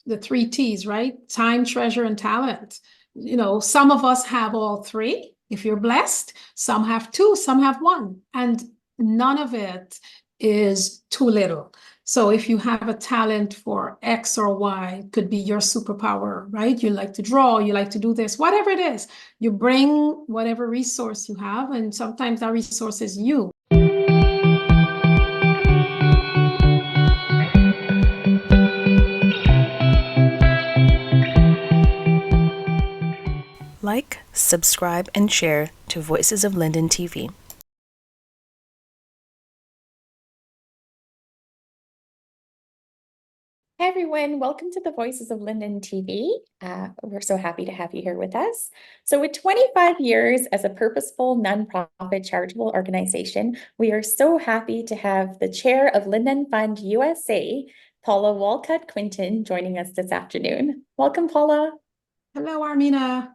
the three T's, right? Time, treasure, and talent. You know, some of us have all three, if you're blessed. Some have two, some have one. And none of it is too little. So if you have a talent for X or Y, it could be your superpower, right? You like to draw, you like to do this, whatever it is. You bring whatever resource you have, and sometimes that resource is you. Like, subscribe, and share to Voices of Linden TV. Hi, everyone. Welcome to the Voices of Linden TV. We're so happy to have you here with us. So with 25 years as a purposeful, nonprofit charitable organization, we are so happy to have the chair of Linden Fund USA, Paula Walcott-Quintin, joining us this afternoon. Welcome, Paula. Hello, Armina.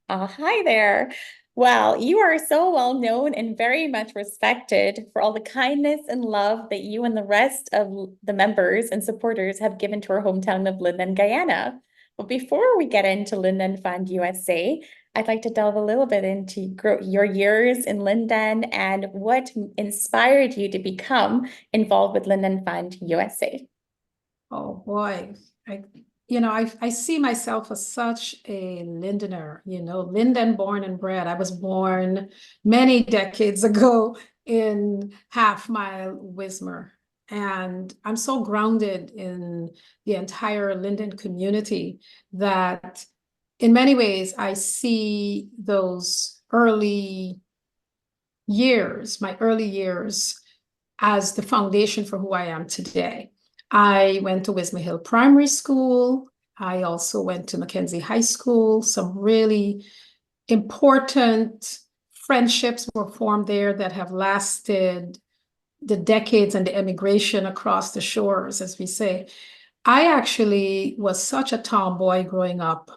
Hi there. Well, you are so well known and very much respected for all the kindness and love that you and the rest of the members and supporters have given to our hometown of Linden, Guyana. But before we get into Linden Fund USA, I'd like to delve a little bit into your years in Linden and what inspired you to become involved with Linden Fund USA. Oh boy, I see myself as such a Lindener, Linden born and bred. I was born many decades ago in Half Mile, Wismar. And I'm so grounded in the entire Linden community that in many ways I see those early years, my early years, as the foundation for who I am today. I went to Wismar Hill Primary School. I also went to Mackenzie High School. Some really important friendships were formed there that have lasted the decades and the emigration across the shores, as we say. I actually was such a tomboy growing up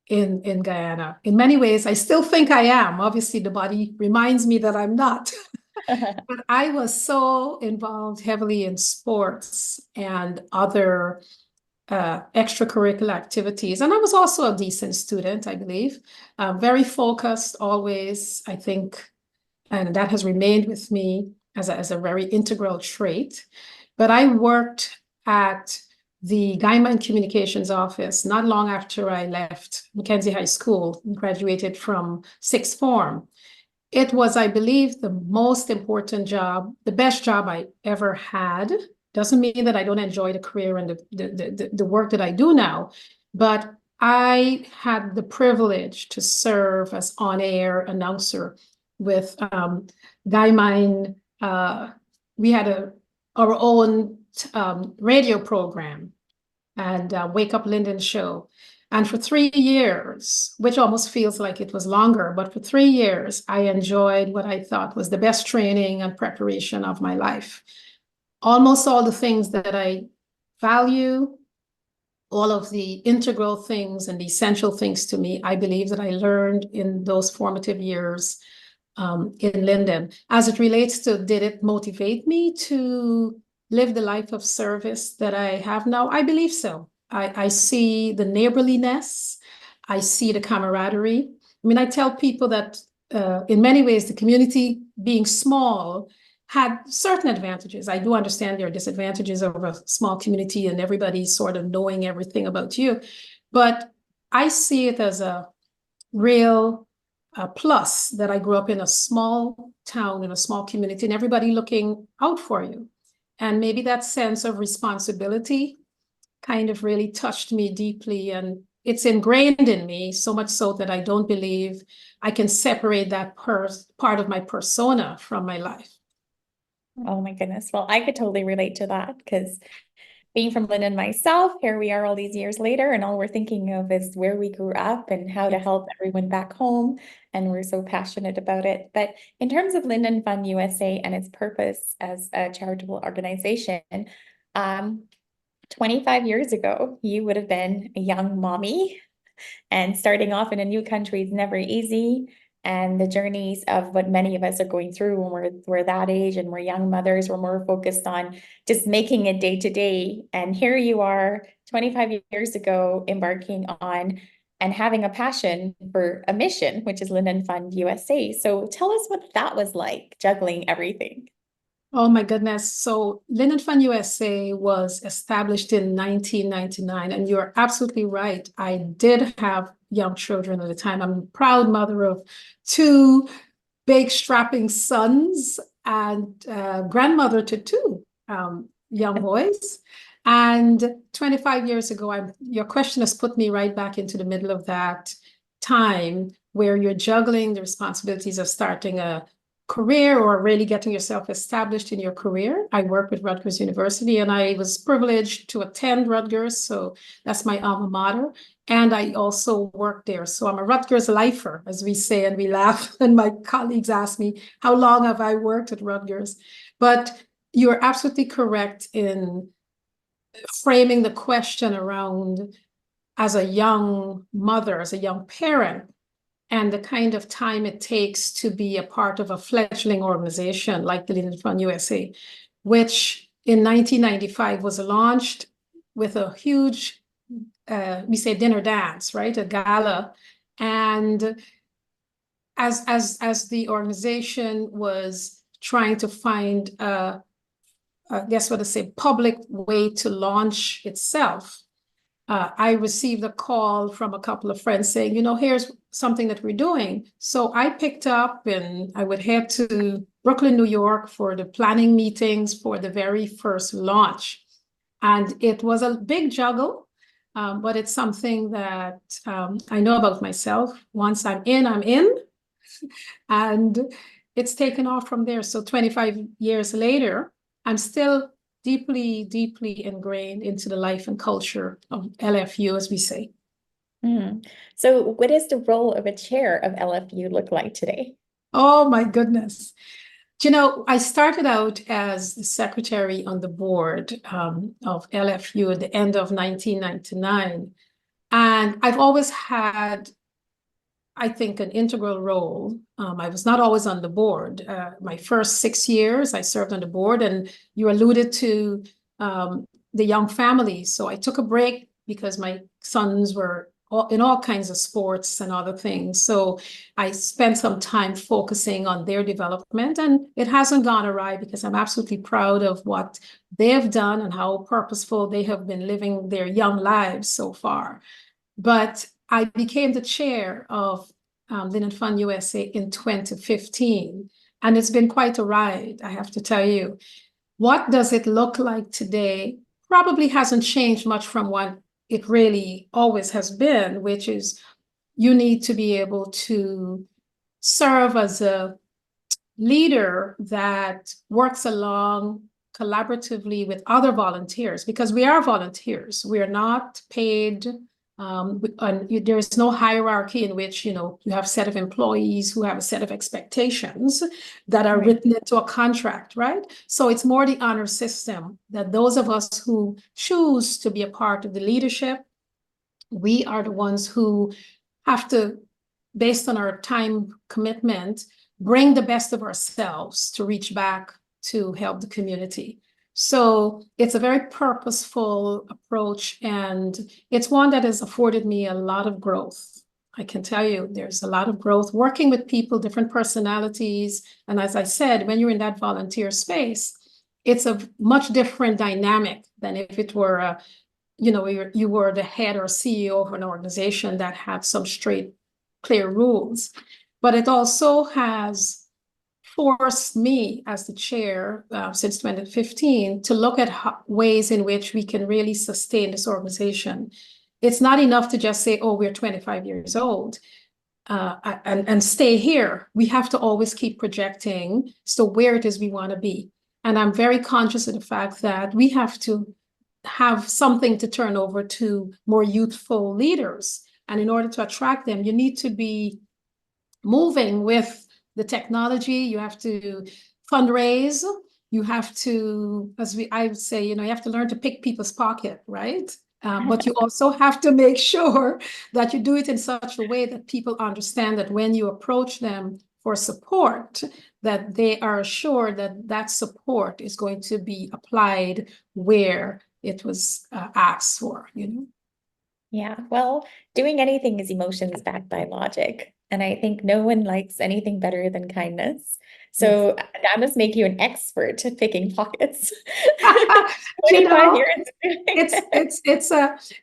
in Guyana. In many ways, I still think I am. Obviously, the body reminds me that I'm not. But I was so involved heavily in sports and other extracurricular activities. And I was also a decent student, I believe. Very focused always, I think, and that has remained with me as a very integral trait. But I worked at the Guyana Communications Office not long after I left Mackenzie High School and graduated from sixth form. It was, I believe, the most important job, the best job I ever had. Doesn't mean that I don't enjoy the career and the work that I do now, but I had the privilege to serve as on-air announcer with Guyana. We had our own radio program and Wake Up Linden show. And for 3 years, which almost feels like it was longer, but for 3 years, I enjoyed what I thought was the best training and preparation of my life. Almost all the things that I value, all of the integral things and the essential things to me, I believe that I learned in those formative years in Linden. As it relates to, did it motivate me to live the life of service that I have now? I believe so. I see the neighborliness. I see the camaraderie. I mean, I tell people that in many ways, the community being small had certain advantages. I do understand there are disadvantages of a small community and everybody sort of knowing everything about you. But I see it as a real plus that I grew up in a small town, in a small community, and everybody looking out for you. And maybe that sense of responsibility kind of really touched me deeply, and it's ingrained in me so much so that I don't believe I can separate that part of my persona from my life. Oh my goodness. Well, I could totally relate to that because being from Linden myself, here we are all these years later, and all we're thinking of is where we grew up and how to help everyone back home. And we're so passionate about it. But in terms of Linden Fund USA and its purpose as a charitable organization, 25 years ago, you would have been a young mommy, and starting off in a new country is never easy. And the journeys of what many of us are going through when we're that age and we're young mothers, we're more focused on just making it day to day. And here you are 25 years ago, embarking on and having a passion for a mission, which is Linden Fund USA. So tell us what that was like, juggling everything. Oh my goodness. So Linden Fund USA was established in 1999, and you're absolutely right. I did have young children at the time. I'm a proud mother of two big strapping sons and grandmother to two young boys. And 25 years ago, your question has put me right back into the middle of that time where you're juggling the responsibilities of starting a career or really getting yourself established in your career. I work with Rutgers University, and I was privileged to attend Rutgers, so that's my alma mater. And I also work there. So I'm a Rutgers lifer, as we say, and we laugh. And my colleagues ask me, how long have I worked at Rutgers? But you're absolutely correct in framing the question around as a young mother, as a young parent, and the kind of time it takes to be a part of a fledgling organization like the Linden Fund USA, which in 1995 was launched with a huge, we say dinner dance, right? A gala. And as the organization was trying to find I guess what I say, public way to launch itself, I received a call from a couple of friends saying, here's something that we're doing. So I picked up and I would head to Brooklyn, New York for the planning meetings for the very first launch. And it was a big juggle, but it's something that I know about myself. Once I'm in, I'm in. And it's taken off from there. So 25 years later, I'm still deeply, deeply ingrained into the life and culture of LFU, as we say. So what does the role of a chair of LFU look like today? Oh, my goodness. I started out as the secretary on the board of LFU at the end of 1999. And I've always had, I think, an integral role. I was not always on the board. My first 6 years, I served on the board, and you alluded to the young family. So I took a break because my sons were in all kinds of sports and other things. So I spent some time focusing on their development, and it hasn't gone awry because I'm absolutely proud of what they have done and how purposeful they have been living their young lives so far. But I became the chair of Linden Fund USA in 2015, and it's been quite a ride, I have to tell you. What does it look like today? Probably hasn't changed much from what it really always has been, which is you need to be able to serve as a leader that works along collaboratively with other volunteers, because we are volunteers. We are not paid. There is no hierarchy in which, you have a set of employees who have a set of expectations that are written into a contract, right? So it's more the honor system that those of us who choose to be a part of the leadership, we are the ones who have to, based on our time commitment, bring the best of ourselves to reach back to help the community. So it's a very purposeful approach, and it's one that has afforded me a lot of growth. I can tell you there's a lot of growth working with people, different personalities. And as I said, when you're in that volunteer space, it's a much different dynamic than if it were you were the head or CEO of an organization that had some straight, clear rules. But it also has forced me as the chair since 2015 to look at ways in which we can really sustain this organization. It's not enough to just say, oh, we're 25 years old and stay here. We have to always keep projecting so where it is we want to be. And I'm very conscious of the fact that we have to have something to turn over to more youthful leaders. And in order to attract them, you need to be moving with the technology. You have to fundraise. You have to, I would say, you have to learn to pick people's pocket, right? But you also have to make sure that you do it in such a way that people understand that when you approach them for support, that they are assured that that support is going to be applied where it was asked for, you know. Yeah, well, doing anything is emotions backed by logic. And I think no one likes anything better than kindness. So that must make you an expert at picking pockets. You 25 know, years doing it.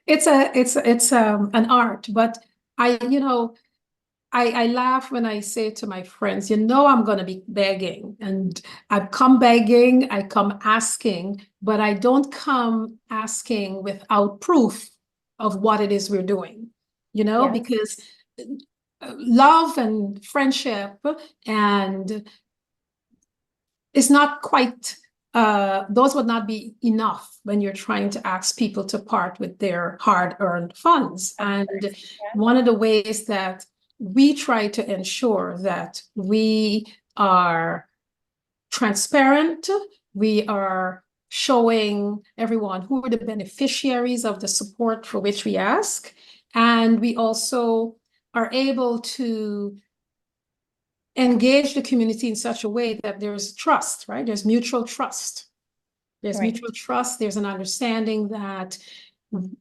it's an art, but I laugh when I say to my friends, I'm going to be begging, and I've come begging, I come asking, but I don't come asking without proof of what it is we're doing, Yes. because love and friendship and it's not quite, those would not be enough when you're trying to ask people to part with their hard-earned funds. And Yeah. one of the ways that we try to ensure that we are transparent, we are showing everyone who are the beneficiaries of the support for which we ask, and we also are able to engage the community in such a way that there's trust, right? There's mutual trust. There's Right. mutual trust. There's an understanding that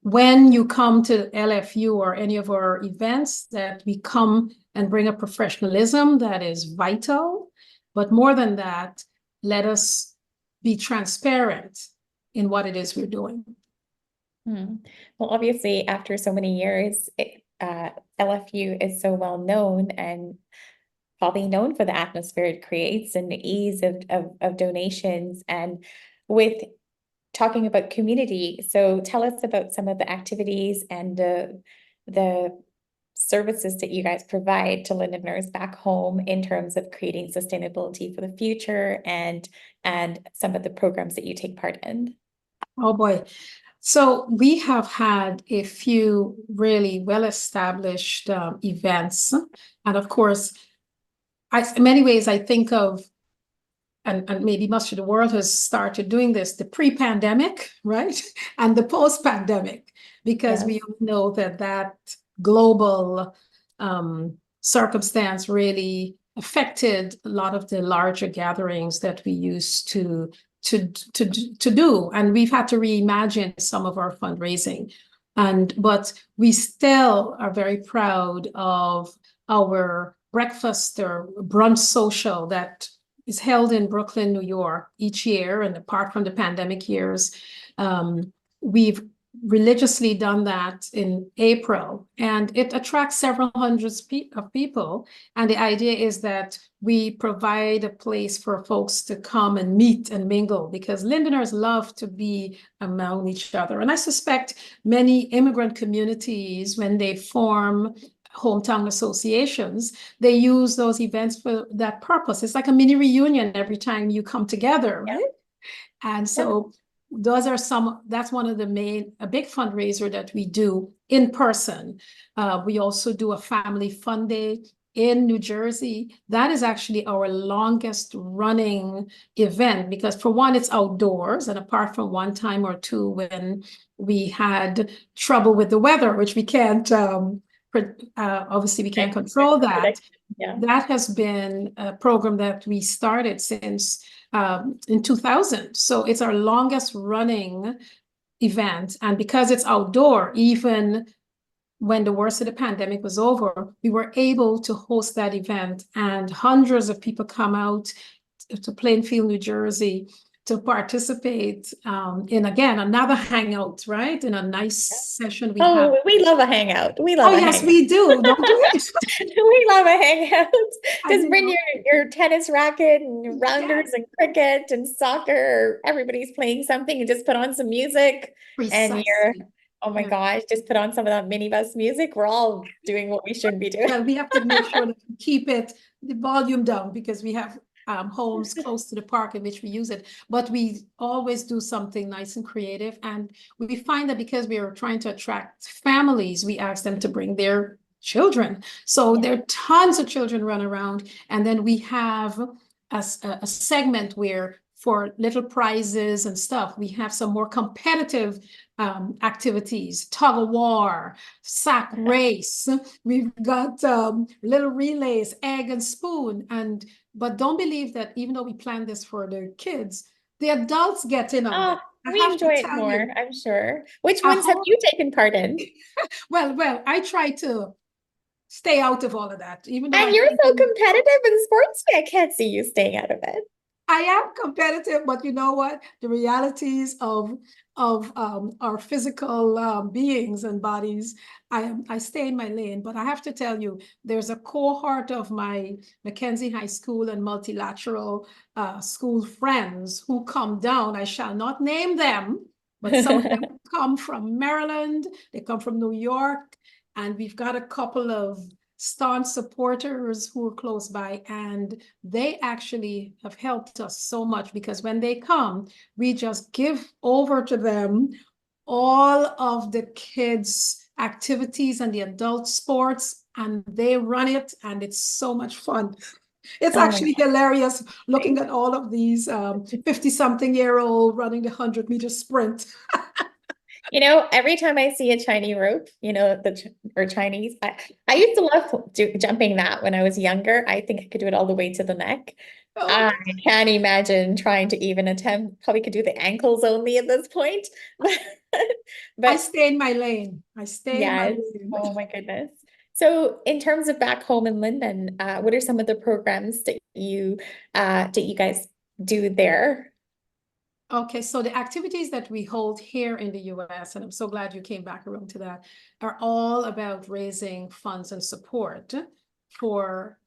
when you come to LFU or any of our events, that we come and bring a professionalism that is vital. But more than that, let us be transparent in what it is we're doing. Well, obviously, after so many years, LFU is so well known and probably known for the atmosphere it creates and the ease of donations. And with talking about community, so tell us about some of the activities and the services that you guys provide to Lindeners back home in terms of creating sustainability for the future and some of the programs that you take part in. Oh boy. So we have had a few really well-established events. And of course, in many ways, I think of, and maybe much of the world has started doing this, the pre-pandemic, right? And the post-pandemic, because we Yes. know that global circumstance really affected a lot of the larger gatherings that we used to do. And we've had to reimagine some of our fundraising. But we still are very proud of our breakfast or brunch social that is held in Brooklyn, New York each year. And apart from the pandemic years, we've religiously done that in April, and it attracts several hundreds of people. And the idea is that we provide a place for folks to come and meet and mingle, because Lindeners love to be among each other. And I suspect many immigrant communities, when they form hometown associations, they use those events for that purpose. It's like a mini reunion every time you come together, right? And so those are that's one of a big fundraiser that we do in person. We also do a family fun day in New Jersey. That is actually our longest running event, because for one, it's outdoors, and apart from one time or two when we had trouble with the weather, which we can't, obviously we can't control that. That has been a program that we started since in 2000. So it's our longest running event. And because it's outdoor, even when the worst of the pandemic was over, we were able to host that event, and hundreds of people come out to Plainfield, New Jersey, to participate in, again, another hangout, right? In a nice session we have. We love a hangout. We love a yes, hangout. we do, don't we? We love a hangout. Just bring your tennis racket and rounders and cricket and soccer. Everybody's playing something, and just put on some music. Precisely. And oh my gosh, just put on some of that minibus music. We're all doing what we shouldn't be doing. Well, we have to make sure that we keep the volume down, because we have homes close to the park in which we use it. But we always do something nice and creative. And we find that because we are trying to attract families, we ask them to bring their children. So there are tons of children run around. And then we have a segment where, for little prizes and stuff, we have some more competitive activities, tug of war, sack race. We've got little relays, egg and spoon. But don't believe that even though we planned this for the kids, the adults get in on Oh, this. I we have to enjoy it tell more, you, I'm sure. Which a ones have whole, you taken part in? well, I try to stay out of all of that, even though And I you're think so competitive in sports. I can't see you staying out of it. I am competitive, but you know what? The realities of our physical beings and bodies, I stay in my lane. But I have to tell you, there's a cohort of my Mackenzie High School and multilateral school friends who come down. I shall not name them, but some of them come from Maryland. They come from New York, and we've got a couple of staunch supporters who are close by, and they actually have helped us so much because when they come, we just give over to them all of the kids' activities and the adult sports, and they run it, and it's so much fun. It's Oh my actually hilarious looking at all of these 50-something-year-old running the 100-meter sprint. You know, every time I see a Chinese rope, you know, or Chinese, I used to love jumping that when I was younger. I think I could do it all the way to the neck. Oh, I can't imagine trying to even attempt, probably could do the ankles only at this point. I But stay in my lane. I stay in my yes, lane. oh my goodness. So in terms of back home in Linden, what are some of the programs that you guys do there? Okay, so the activities that we hold here in the US, and I'm so glad you came back around to that, are all about raising funds and support for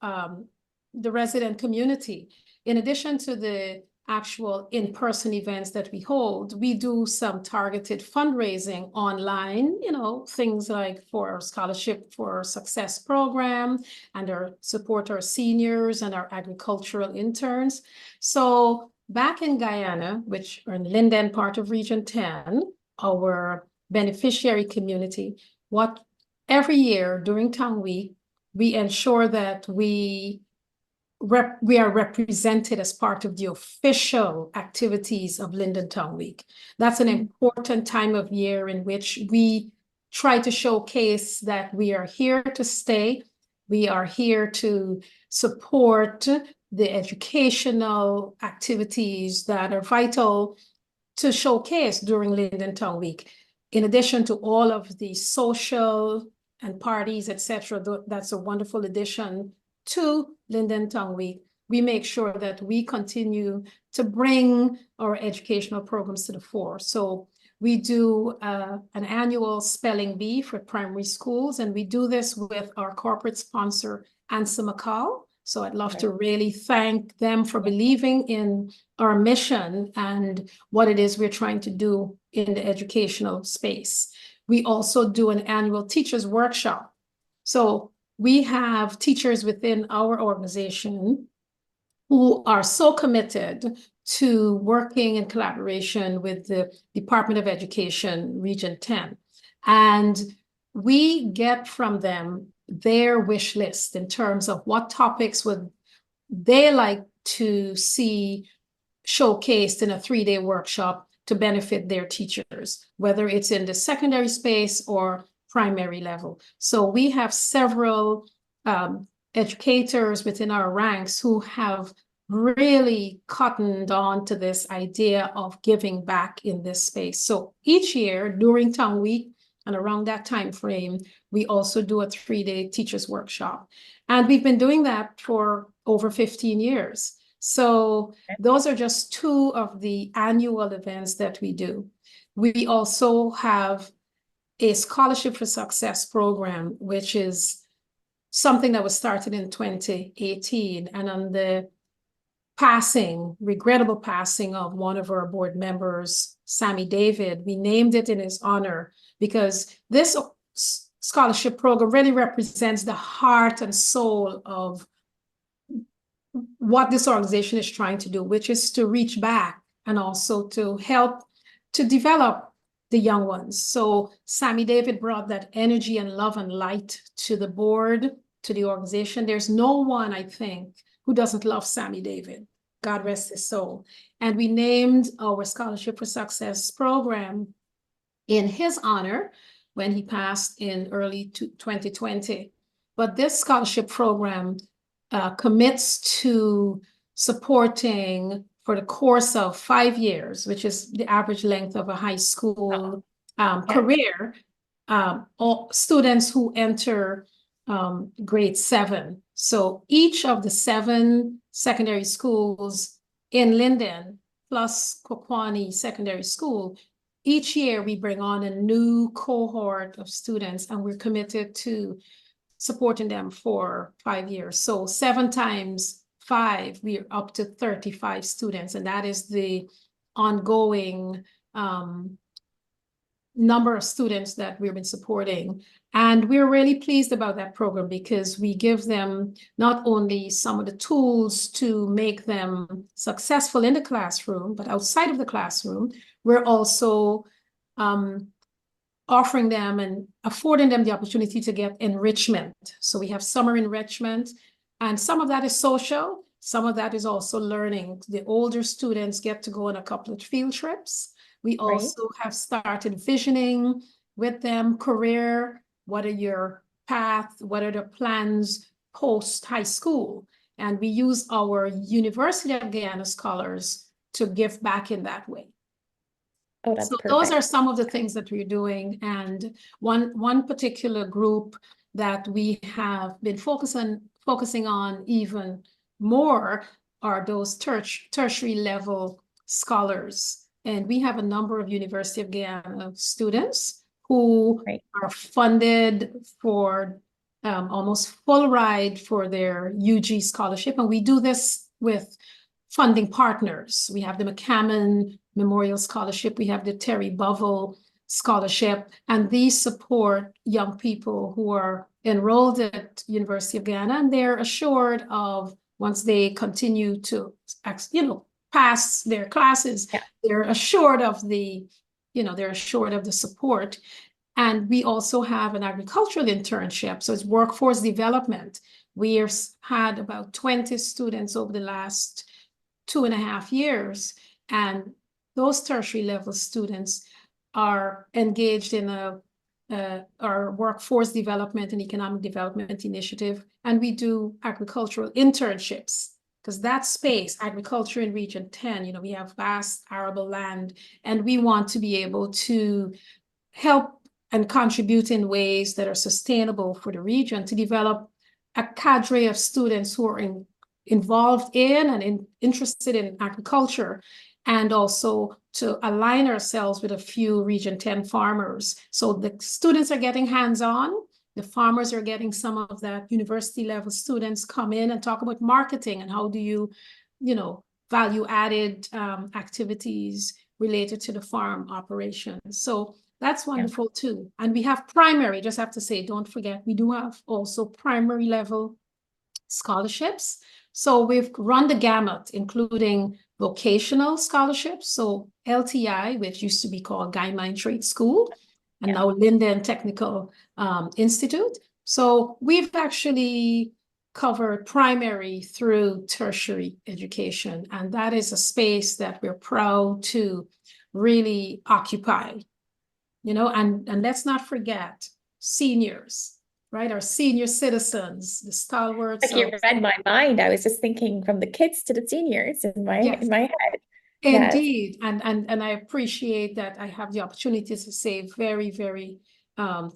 the resident community. In addition to the actual in-person events that we hold, we do some targeted fundraising online, you know, things like for our Scholarship for Success program and our support our seniors and our agricultural interns. So back in Guyana, which are in Linden, part of Region 10, our beneficiary community, what every year during Town Week, we ensure that we are represented as part of the official activities of Linden Town Week. That's an important time of year in which we try to showcase that we are here to stay. We are here to support the educational activities that are vital to showcase during Linden Town Week. In addition to all of the social and parties, etc., that's a wonderful addition to Linden Town Week. We make sure that we continue to bring our educational programs to the fore. So we do an annual spelling bee for primary schools, and we do this with our corporate sponsor, Ansa McCall. So I'd love to really thank them for believing in our mission and what it is we're trying to do in the educational space. We also do an annual teachers workshop. So we have teachers within our organization who are so committed to working in collaboration with the Department of Education, Region 10. And we get from them their wish list in terms of what topics would they like to see showcased in a 3-day workshop to benefit their teachers, whether it's in the secondary space or primary level. So we have several educators within our ranks who have really cottoned on to this idea of giving back in this space. So each year during Town Week and around that time frame, we also do a 3-day teachers workshop. And we've been doing that for over 15 years. So those are just two of the annual events that we do. We also have a Scholarship for Success program, which is something that was started in 2018. And on the regrettable passing of one of our board members, Sammy David, we named it in his honor because this scholarship program really represents the heart and soul of what this organization is trying to do, which is to reach back and also to help to develop the young ones. So Sammy David brought that energy and love and light to the board, to the organization. There's no one, I think, who doesn't love Sammy David. God rest his soul. And we named our Scholarship for Success program in his honor when he passed in early 2020. But this scholarship program commits to supporting for the course of 5 years, which is the average length of a high school career, all students who enter grade 7. So each of the 7 secondary schools in Linden, plus Kwakwani Secondary School, each year we bring on a new cohort of students, and we're committed to supporting them for 5 years. So 7 times 5, we're up to 35 students, and that is the ongoing number of students that we've been supporting. And we're really pleased about that program because we give them not only some of the tools to make them successful in the classroom, but outside of the classroom, we're also offering them and affording them the opportunity to get enrichment. So we have summer enrichment, and some of that is social, some of that is also learning. The older students get to go on a couple of field trips. We also have started visioning with them, career, what are your path, what are the plans post high school? And we use our University of Guyana scholars to give back in that way. Oh, that's so perfect. Those are some of the things that we're doing. And one particular group that we have been focusing on even more are those tertiary level scholars. And we have a number of University of Guyana students who are funded for almost full ride for their UG scholarship. And we do this with funding partners. We have the McCammon Memorial Scholarship. We have the Terry Bovell Scholarship. And these support young people who are enrolled at University of Guyana. And they're assured of, once they continue to, pass their classes, they're assured of the, support. And we also have an agricultural internship. So it's workforce development. We have had about 20 students over the last 2.5 years. And those tertiary level students are engaged in our workforce development and economic development initiative. And we do agricultural internships, because that space, agriculture in Region 10, we have vast arable land, and we want to be able to help and contribute in ways that are sustainable for the region, to develop a cadre of students who are involved in and interested in agriculture, and also to align ourselves with a few Region 10 farmers. So the students are getting hands-on. The farmers are getting some of that university level students come in and talk about marketing and how do you, value added activities related to the farm operations. So that's wonderful too. And we have primary, just have to say, don't forget, we do have also primary level scholarships. So we've run the gamut, including vocational scholarships. So LTI, which used to be called Guy Mine Trade School, and now Linden Technical Institute. So we've actually covered primary through tertiary education. And that is a space that we're proud to really occupy, and let's not forget seniors, right? Our senior citizens, the stalwarts. Like you read my mind. I was just thinking from the kids to the seniors in my head. Indeed. And I appreciate that I have the opportunity to say very, very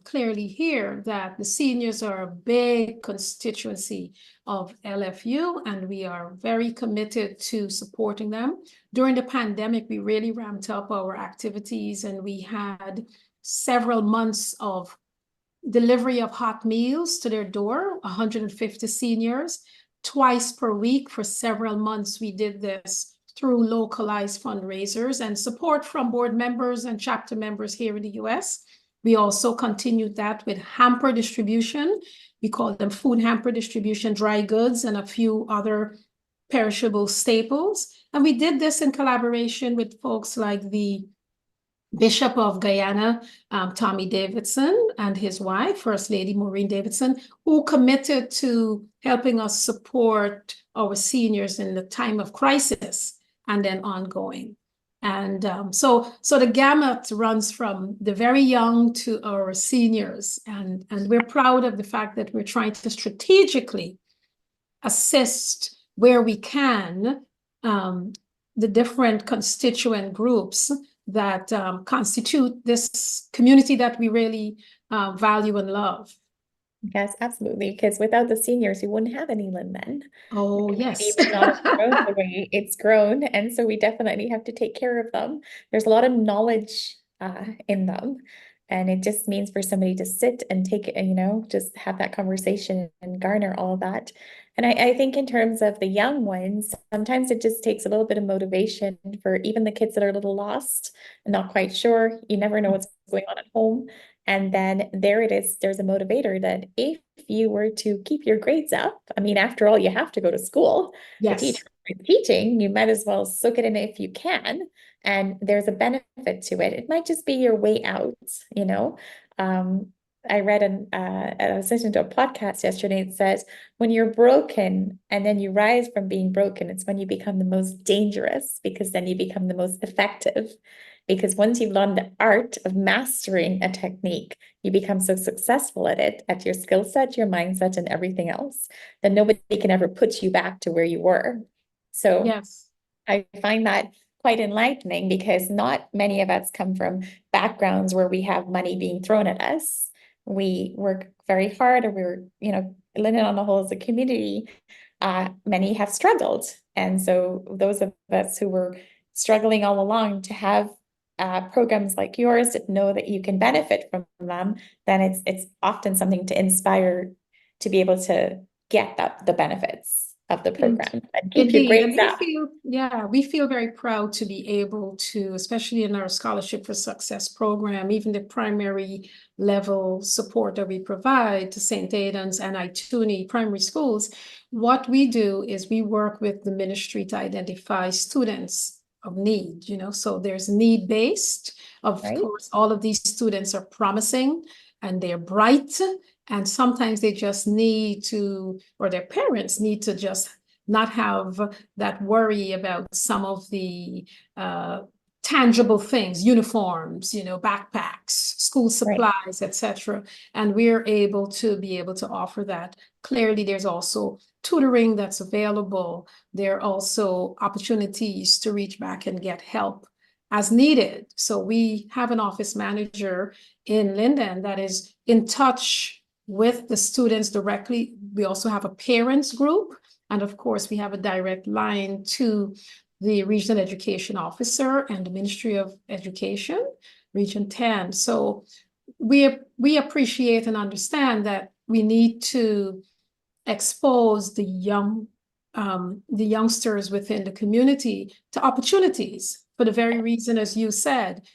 clearly here that the seniors are a big constituency of LFU, and we are very committed to supporting them. During the pandemic, we really ramped up our activities, and we had several months of delivery of hot meals to their door, 150 seniors, twice per week for several months. We did this through localized fundraisers and support from board members and chapter members here in the US. We also continued that with hamper distribution. We call them food hamper distribution, dry goods, and a few other perishable staples. And we did this in collaboration with folks like the Bishop of Guyana, Tommy Davidson, and his wife, First Lady Maureen Davidson, who committed to helping us support our seniors in the time of crisis and then ongoing. And so the gamut runs from the very young to our seniors. And we're proud of the fact that we're trying to strategically assist where we can the different constituent groups that constitute this community that we really value and love. Yes, absolutely. Because without the seniors, we wouldn't have any Linden. Oh, The community yes. would not have grown the way it's grown. And so we definitely have to take care of them. There's a lot of knowledge in them. And it just means for somebody to sit and take it, and, you know, just have that conversation and garner all of that. And I think in terms of the young ones, sometimes it just takes a little bit of motivation for even the kids that are a little lost and not quite sure. You never know what's going on at home. And then there it is, there's a motivator that if you were to keep your grades up, I mean, after all, you have to go to school to teach. Yes. Teaching, you might as well soak it in if you can. And there's a benefit to it. It might just be your way out, you know. I read I was listening to a podcast yesterday. It says, when you're broken and then you rise from being broken, it's when you become the most dangerous, because then you become the most effective. Because once you've learned the art of mastering a technique, you become so successful at it, at your skill set, your mindset, and everything else, that nobody can ever put you back to where you were. So Yes. I find that quite enlightening, because not many of us come from backgrounds where we have money being thrown at us. We work very hard, or we're, you know, Linden on the whole as a community, many have struggled. And so those of us who were struggling all along, to have programs like yours that know that you can benefit from them, then it's often something to inspire to be able to get the benefits of the program and keep your Indeed, and grades up. we feel very proud to be able to, especially in our Scholarship for Success program, even the primary level support that we provide to St. Aidan's and Ituni primary schools. What we do is we work with the ministry to identify students of need, you know, so there's need-based. Of Right. course, all of these students are promising and they're bright, and sometimes they just need to, or their parents need to just not have that worry about some of the tangible things, uniforms, you know, backpacks, school supplies, etc. And we're able to offer that. Clearly, there's also tutoring that's available. There are also opportunities to reach back and get help as needed. So we have an office manager in Linden that is in touch with the students directly. We also have a parents group. And of course, we have a direct line to the regional education officer and the Ministry of Education, Region 10. So we appreciate and understand that we need to expose the youngsters within the community to opportunities, for the very reason, as you said,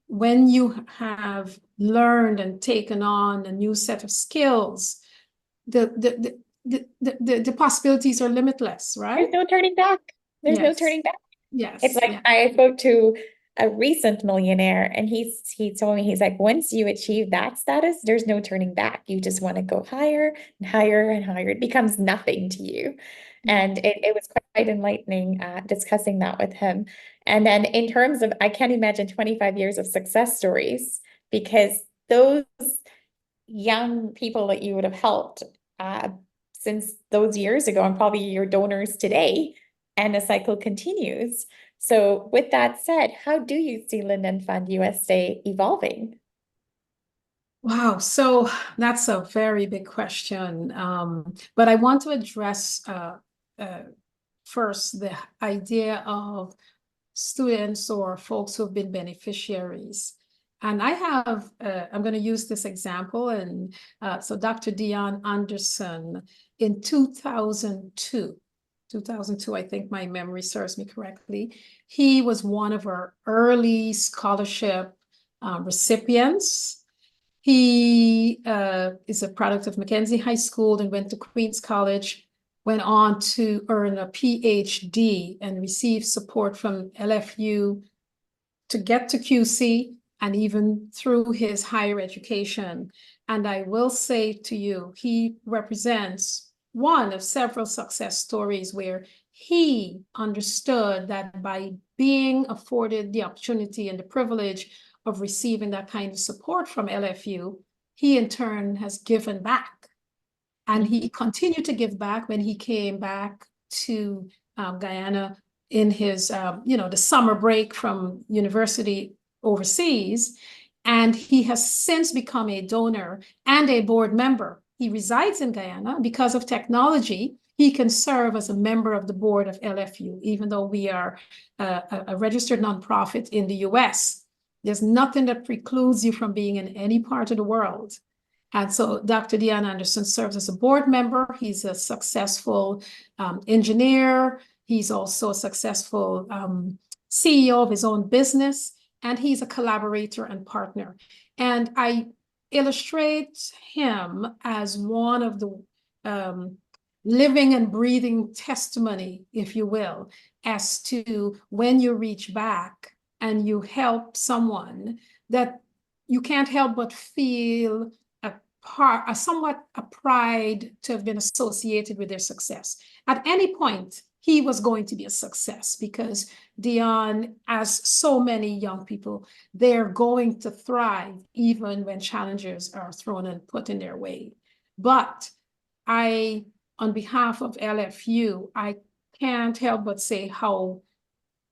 when you have learned and taken on a new set of skills, the possibilities are limitless, right? There's no turning back. There's no Yes. turning back. Yes. It's like, Yeah. I spoke to a recent millionaire, and he told me, he's like, once you achieve that status, there's no turning back. You just want to go higher and higher and higher. It becomes nothing to you. And it was quite enlightening discussing that with him. And then in terms of, I can't imagine 25 years of success stories, because those young people that you would have helped since those years ago, and probably your donors today, and the cycle continues. So with that said, how do you see Linden Fund USA evolving? Wow, so that's a very big question. But I want to address first the idea of students or folks who have been beneficiaries. And I have, I'm going to use this example. And so Dr. Dion Anderson in 2002, I think my memory serves me correctly, he was one of our early scholarship recipients. He is a product of Mackenzie High School and went to Queens College, went on to earn a PhD and receive support from LFU to get to QC and even through his higher education. And I will say to you, he represents one of several success stories where he understood that by being afforded the opportunity and the privilege of receiving that kind of support from LFU, he in turn has given back. And he continued to give back when he came back to Guyana in his, the summer break from university overseas. And he has since become a donor and a board member. He resides in Guyana. Because of technology, he can serve as a member of the board of LFU, even though we are a registered nonprofit in the US. There's nothing that precludes you from being in any part of the world. And so Dr. Deon Anderson serves as a board member. He's a successful engineer. He's also a successful CEO of his own business, and he's a collaborator and partner. And I illustrate him as one of the living and breathing testimony, if you will, as to when you reach back and you help someone, that you can't help but feel somewhat a pride to have been associated with their success. At any point, he was going to be a success because Deon, as so many young people, they're going to thrive even when challenges are thrown and put in their way. But on behalf of LFU, I can't help but say how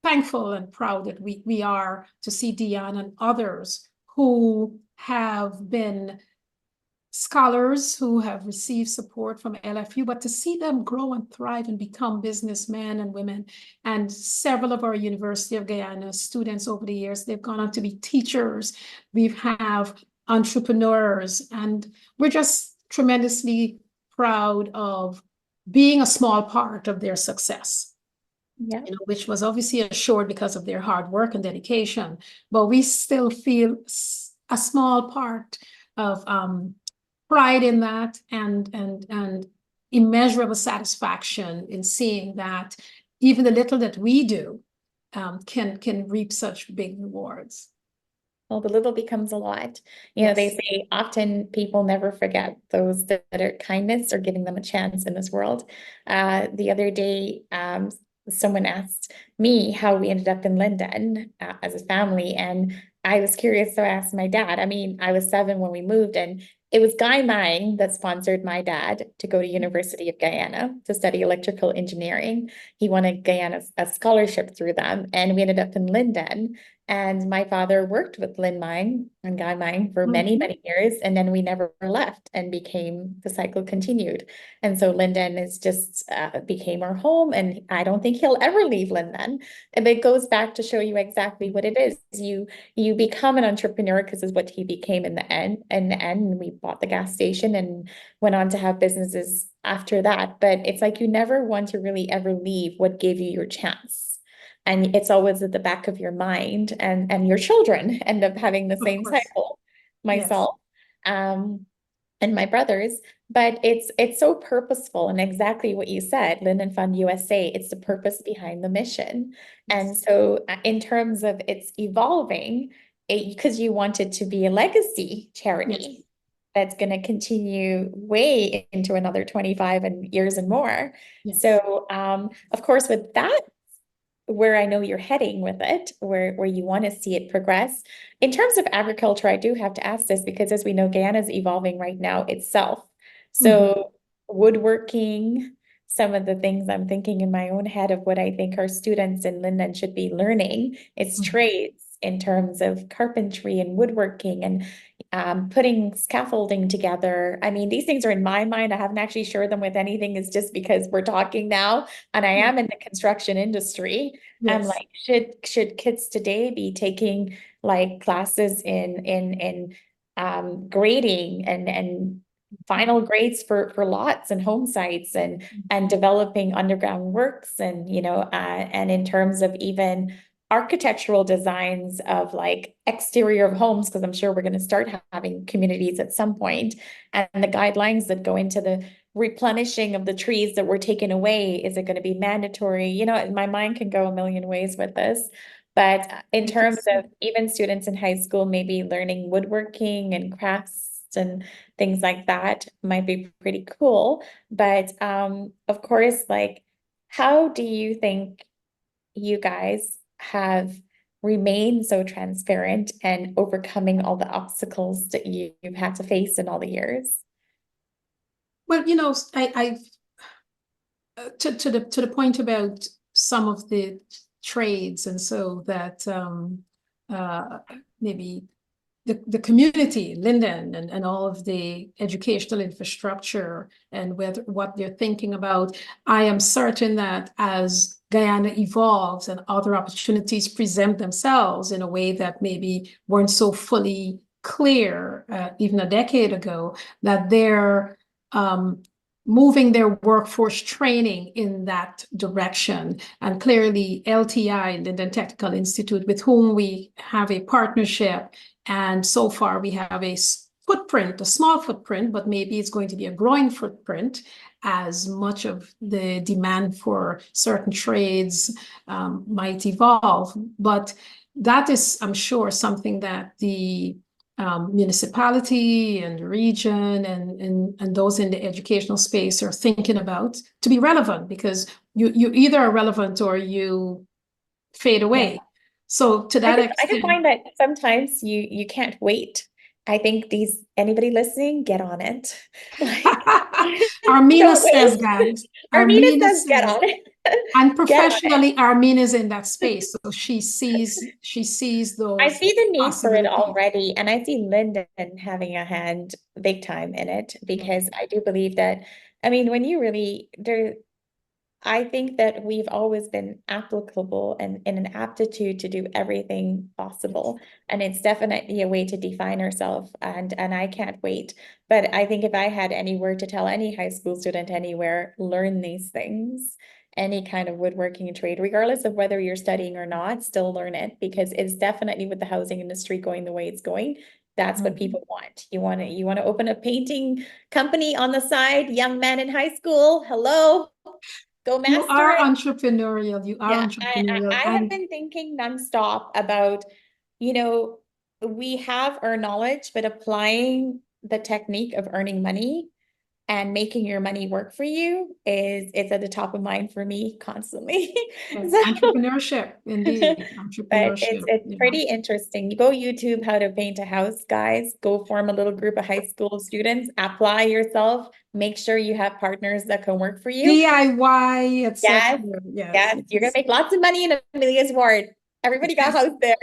thankful and proud that we are to see Deon and others who have been scholars who have received support from LFU, but to see them grow and thrive and become businessmen and women. And several of our University of Guyana students over the years, they've gone on to be teachers. We have entrepreneurs, and we're just tremendously proud of being a small part of their success. Yeah. Which was obviously assured because of their hard work and dedication, but we still feel a small part of pride in that, and immeasurable satisfaction in seeing that even the little that we do can reap such big rewards. Well, the little becomes a lot. They say often people never forget those that are kindness or giving them a chance in this world. The other day, someone asked me how we ended up in Linden as a family, and I was curious, so I asked my dad. I mean, I was 7 when we moved, and it was Guy Mine that sponsored my dad to go to University of Guyana to study electrical engineering. He wanted Guyana a scholarship through them, and we ended up in Linden. And my father worked with Lynn Mine and Guy Mine for many, many years, and then we never left, and the cycle continued. And so Linden is just became our home, and I don't think he'll ever leave Linden. And it goes back to show you exactly what it is. You become an entrepreneur, because it's what he became in the end. And we bought the gas station and went on to have businesses after that. But it's like you never want to really ever leave what gave you your chance. And it's always at the back of your mind, and your children end up having the same cycle, myself, and my brothers. But it's so purposeful, and exactly what you said, Linden Fund USA, it's the purpose behind the mission. And so in terms of it's evolving, because you want it to be a legacy charity that's going to continue way into another 25 years and more. So of course, with that, where I know you're heading with it, where you want to see it progress. In terms of agriculture, I do have to ask this, because as we know, Guyana is evolving right now itself. So woodworking, some of the things I'm thinking in my own head of what I think our students in Linden should be learning, it's trades in terms of carpentry and woodworking and putting scaffolding together. I mean, these things are in my mind. I haven't actually shared them with anything. It's just because we're talking now, and I am in the construction industry. I'm like, should kids today be taking like classes in grading and final grades for lots and home sites and developing underground works, and and in terms of even architectural designs of like exterior of homes, because I'm sure we're going to start having communities at some point, and the guidelines that go into the replenishing of the trees that were taken away. Is it going to be mandatory? My mind can go a million ways with this. But in terms of even students in high school, maybe learning woodworking and crafts and things like that might be pretty cool. But of course, like, how do you think you guys have remained so transparent and overcoming all the obstacles that you've had to face in all the years? Well, I to the point about some of the trades, and so that maybe the community, Linden, and all of the educational infrastructure and what they're thinking about. I am certain that as Guyana evolves and other opportunities present themselves in a way that maybe weren't so fully clear even a decade ago, that they're moving their workforce training in that direction. And clearly LTI, Linden Technical Institute, with whom we have a partnership, and so far we have a footprint, a small footprint, but maybe it's going to be a growing footprint as much of the demand for certain trades might evolve. But that is, I'm sure, something that the municipality and region and those in the educational space are thinking about to be relevant, because you either are relevant or you fade away. Yeah. So to that I just extent, find that sometimes you can't wait. I think anybody listening, get on it. Armina Don't says, wait. guys, Armina says get on it. and Get on it. professionally, Armina's in that space, so she sees those I see the need for it possibilities. already, and I see Linden having a hand big time in it, because I do believe that, I mean, when you really I think that we've always been applicable and in an aptitude to do everything possible. And it's definitely a way to define ourselves. And I can't wait. But I think if I had any word to tell any high school student anywhere, learn these things, any kind of woodworking trade, regardless of whether you're studying or not, still learn it, because it's definitely, with the housing industry going the way it's going, that's what people want. You want to open a painting company on the side, young men in high school. Hello. Go master You are it. entrepreneurial. You are Yeah, entrepreneurial. I have been thinking nonstop about, we have our knowledge, but applying the technique of earning money and making your money work for you it's at the top of mind for me constantly. So, entrepreneurship, indeed. but Entrepreneurship. it's pretty interesting. You go YouTube how to paint a house, guys. Go form a little group of high school students. Apply yourself. Make sure you have partners that can work for you. DIY, etc. Yes, you're gonna make lots of money in Amelia's ward. Everybody got a house there.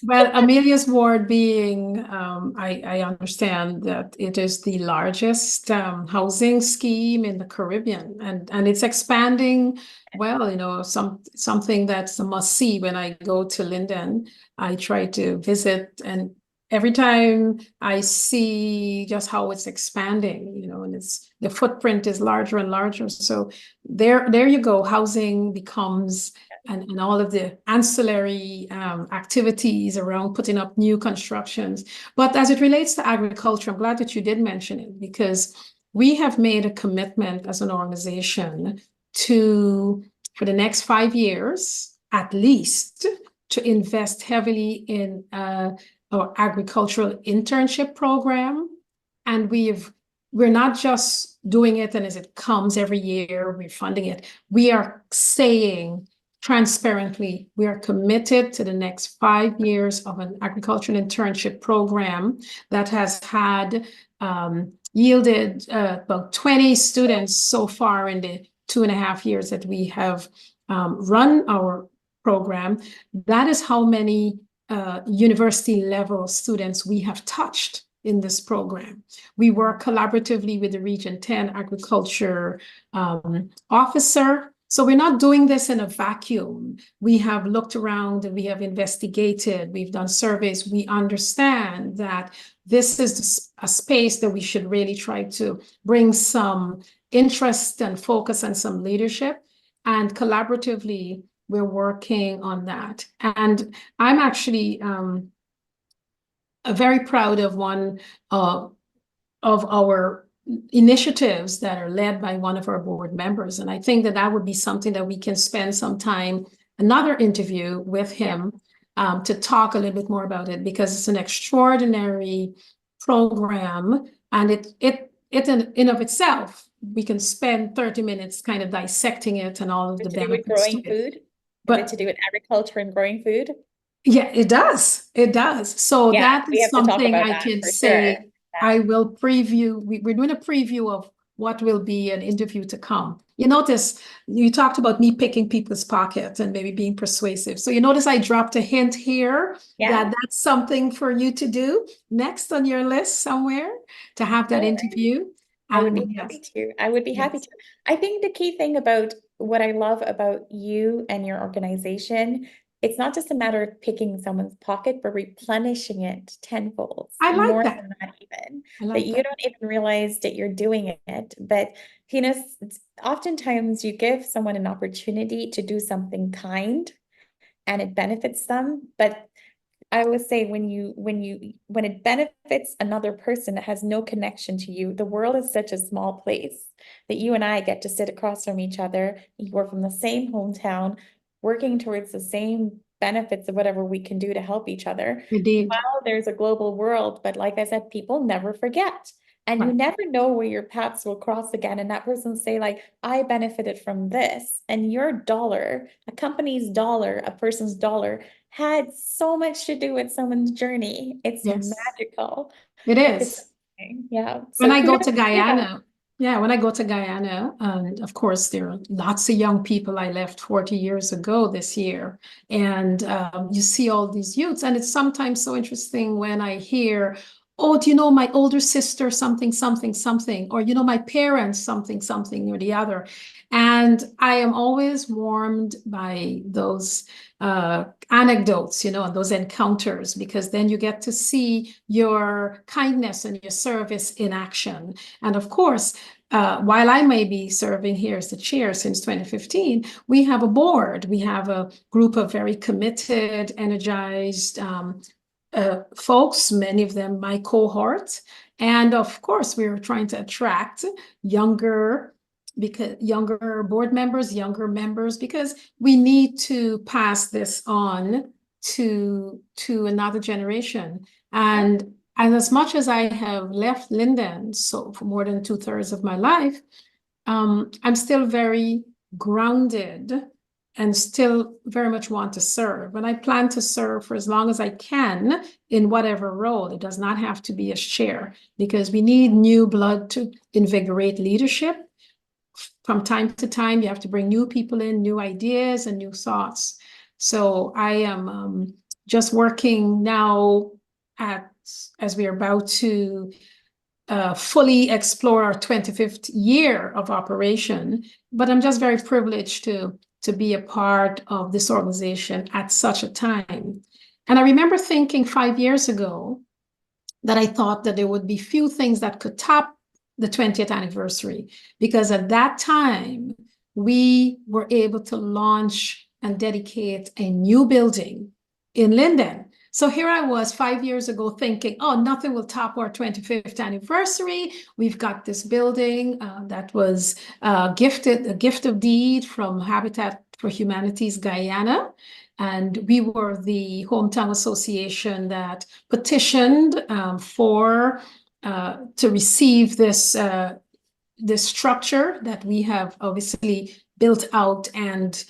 Well, Amelia's ward being, I understand that it is the largest housing scheme in the Caribbean, and it's expanding. Well, something that's a must see when I go to Linden. I try to visit, and every time I see just how it's expanding, and the footprint is larger and larger. So there you go. Housing becomes, and all of the ancillary activities around putting up new constructions. But as it relates to agriculture, I'm glad that you did mention it, because we have made a commitment as an organization for the next 5 years, at least, to invest heavily in our agricultural internship program. And we're not just doing it and as it comes every year, we're funding it. We are saying transparently, we are committed to the next 5 years of an agricultural internship program that has had yielded about 20 students so far in the 2.5 years that we have run our program. That is how many university level students we have touched in this program. We work collaboratively with the Region 10 Agriculture officer. So we're not doing this in a vacuum. We have looked around and we have investigated, we've done surveys. We understand that this is a space that we should really try to bring some interest and focus and some leadership. And collaboratively, we're working on that. And I'm actually very proud of one of our initiatives that are led by one of our board members. And I think that would be something that we can spend some time, another interview with him, to talk a little bit more about it, because it's an extraordinary program. And it in of itself, we can spend 30 minutes kind of dissecting it and all of the benefits. Growing food? But to do with agriculture and growing food? Yeah, it does. It does. So that is something I can say. Sure. I will preview. We're doing a preview of what will be an interview to come. You notice you talked about me picking people's pockets and maybe being persuasive. So you notice I dropped a hint here Yeah. that that's something for you to do next on your list somewhere to have that All right. interview. I would And be yes, happy to. I would be happy yes, to. I think the key thing about what I love about you and your organization, it's not just a matter of picking someone's pocket, but replenishing it tenfold, I like more that. than that even, I that like you that. don't even realize that you're doing it. But, you know, oftentimes you give someone an opportunity to do something kind and it benefits them, but I would say when it benefits another person that has no connection to you, the world is such a small place that you and I get to sit across from each other. We're from the same hometown, working towards the same benefits of whatever we can do to help each other. Indeed. While there's a global world, but like I said, people never forget. And you Right. never know where your paths will cross again. And that person say, like, I benefited from this. And your dollar, a company's dollar, a person's dollar had so much to do with someone's journey. It's Yes, magical. it It's is. amazing. Yeah. When So I go kudos to to that. Guyana, yeah, when I go to Guyana, and of course, there are lots of young people. I left 40 years ago this year, and you see all these youths, and it's sometimes so interesting when I hear, oh, do you know my older sister, something, something, something, or you know, my parents, something, something, or the other. And I am always warmed by those anecdotes, you know, and those encounters, because then you get to see your kindness and your service in action. And of course, while I may be serving here as the chair since 2015, we have a board. We have a group of very committed, energized folks, many of them my cohort. And of course, we were trying to attract younger board members, younger members, because we need to pass this on to another generation. And as much as I have left Linden, so for more than 2/3 of my life, I'm still very grounded and still very much want to serve. And I plan to serve for as long as I can in whatever role. It does not have to be as chair, because we need new blood to invigorate leadership. From time to time, you have to bring new people in, new ideas and new thoughts. So I am just working now as we are about to fully explore our 25th year of operation, but I'm just very privileged to be a part of this organization at such a time. And I remember thinking 5 years ago that I thought that there would be few things that could top the 20th anniversary, because at that time we were able to launch and dedicate a new building in Linden. So here I was 5 years ago thinking, oh, nothing will top our 25th anniversary. We've got this building that was a gift of deed from Habitat for Humanity's Guyana. And we were the hometown association that petitioned to receive this structure that we have obviously built out and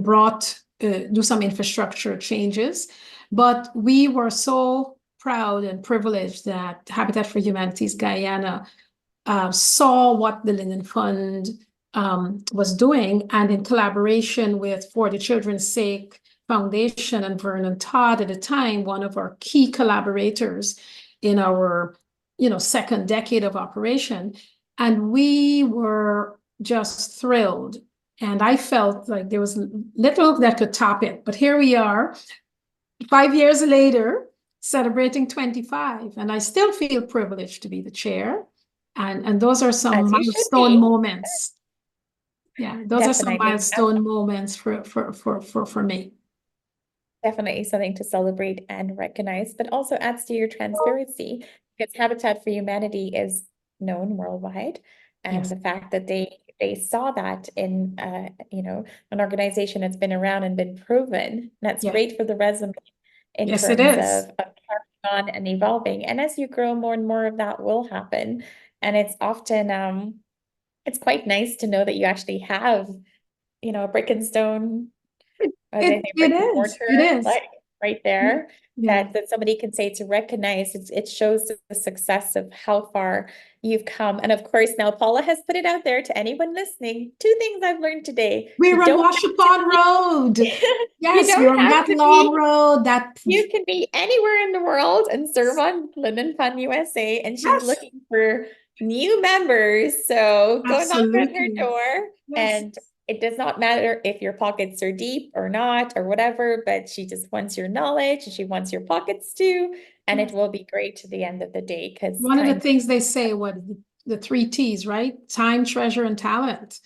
brought do some infrastructure changes. But we were so proud and privileged that Habitat for Humanity's Guyana saw what the Linden Fund was doing, and in collaboration with For the Children's Sake Foundation and Vernon Todd, at the time, one of our key collaborators in our second decade of operation. And we were just thrilled. And I felt like there was little that could top it. But here we are, 5 years later, celebrating 25. And I still feel privileged to be the chair. And those are some As you should milestone be. moments. Yeah, those are some Definitely. milestone moments for me. Definitely something to celebrate and recognize, but also adds to your transparency, because Habitat for Humanity is known worldwide. And Yes. the fact that they saw that in an organization that's been around and been proven, that's Yeah. great for the resume in Yes, it terms is. of carrying on and evolving. And as you grow, more and more of that will happen. And it's often it's quite nice to know that you actually have, a brick and stone, as It they say, it brick and is. It mortar, is. like right there. Yeah. That somebody can say to recognize it shows the success of how far you've come. And of course, now Paula has put it out there to anyone listening. Two things I've learned today. We're You on don't Washington Road. you Yes, we're don't on have that to long be road. That you can be anywhere in the world and serve on Linden Fund USA. And she's yes, looking for new members. So go knock on her absolutely. door. Yes, And it does not matter if your pockets are deep or not or whatever, but she just wants your knowledge and she wants your pockets too. And it yes. will be great to the end of the day because One of the time. things they say, what the three T's, right? Time, treasure, and talent.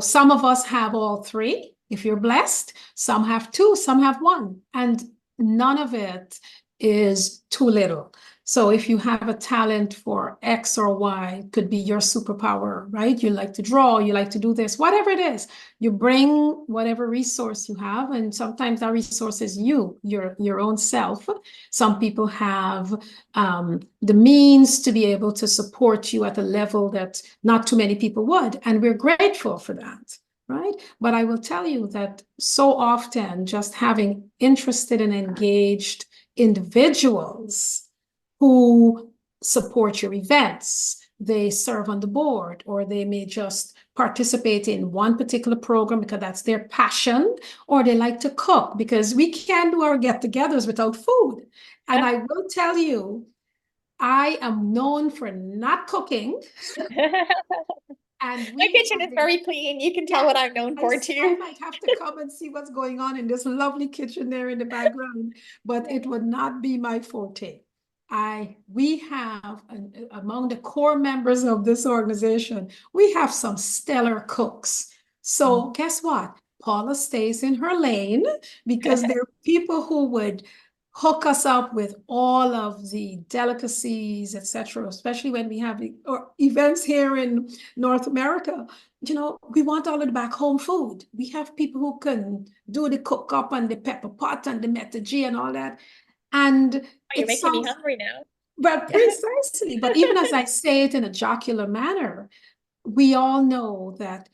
Some of us have all three, if you're blessed. Some have two, some have one, and none of it is too little. So if you have a talent for X or Y, it could be your superpower, right? You like to draw, you like to do this, whatever it is. You bring whatever resource you have, and sometimes that resource is your own self. Some people have the means to be able to support you at a level that not too many people would. And we're grateful for that, right? But I will tell you that so often just having interested and engaged individuals who support your events, they serve on the board, or they may just participate in one particular program because that's their passion, or they like to cook because we can't do our get-togethers without food. And I will tell you, I am known for not cooking, and My we kitchen have is been, very clean. You can tell yes, what I'm known I, for I too. might have to come and see what's going on in this lovely kitchen there in the background, but it would not be my forte. We have, among the core members of this organization, we have some stellar cooks. So guess what? Paula stays in her lane because there are people who would hook us up with all of the delicacies, etc., especially when we have events here in North America. We want all of the back home food. We have people who can do the cook up and the pepper pot and the metagy and all that. And Oh, you're it making me sounds, hungry now. but precisely, but even as I say it in a jocular manner, we all know that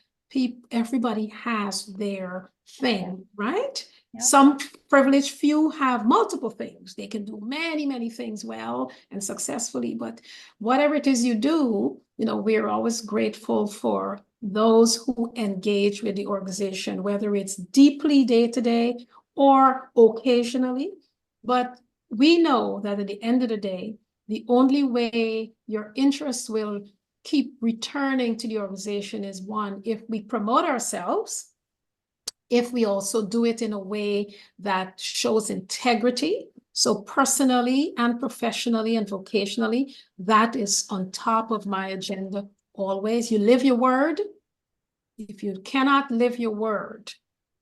everybody has their thing, right? Yeah. Some privileged few have multiple things. They can do many, many things well and successfully, but whatever it is you do, we're always grateful for those who engage with the organization, whether it's deeply day to day or occasionally. But we know that at the end of the day, the only way your interests will keep returning to the organization is one, if we promote ourselves, if we also do it in a way that shows integrity. So personally and professionally and vocationally, that is on top of my agenda always. You live your word. If you cannot live your word,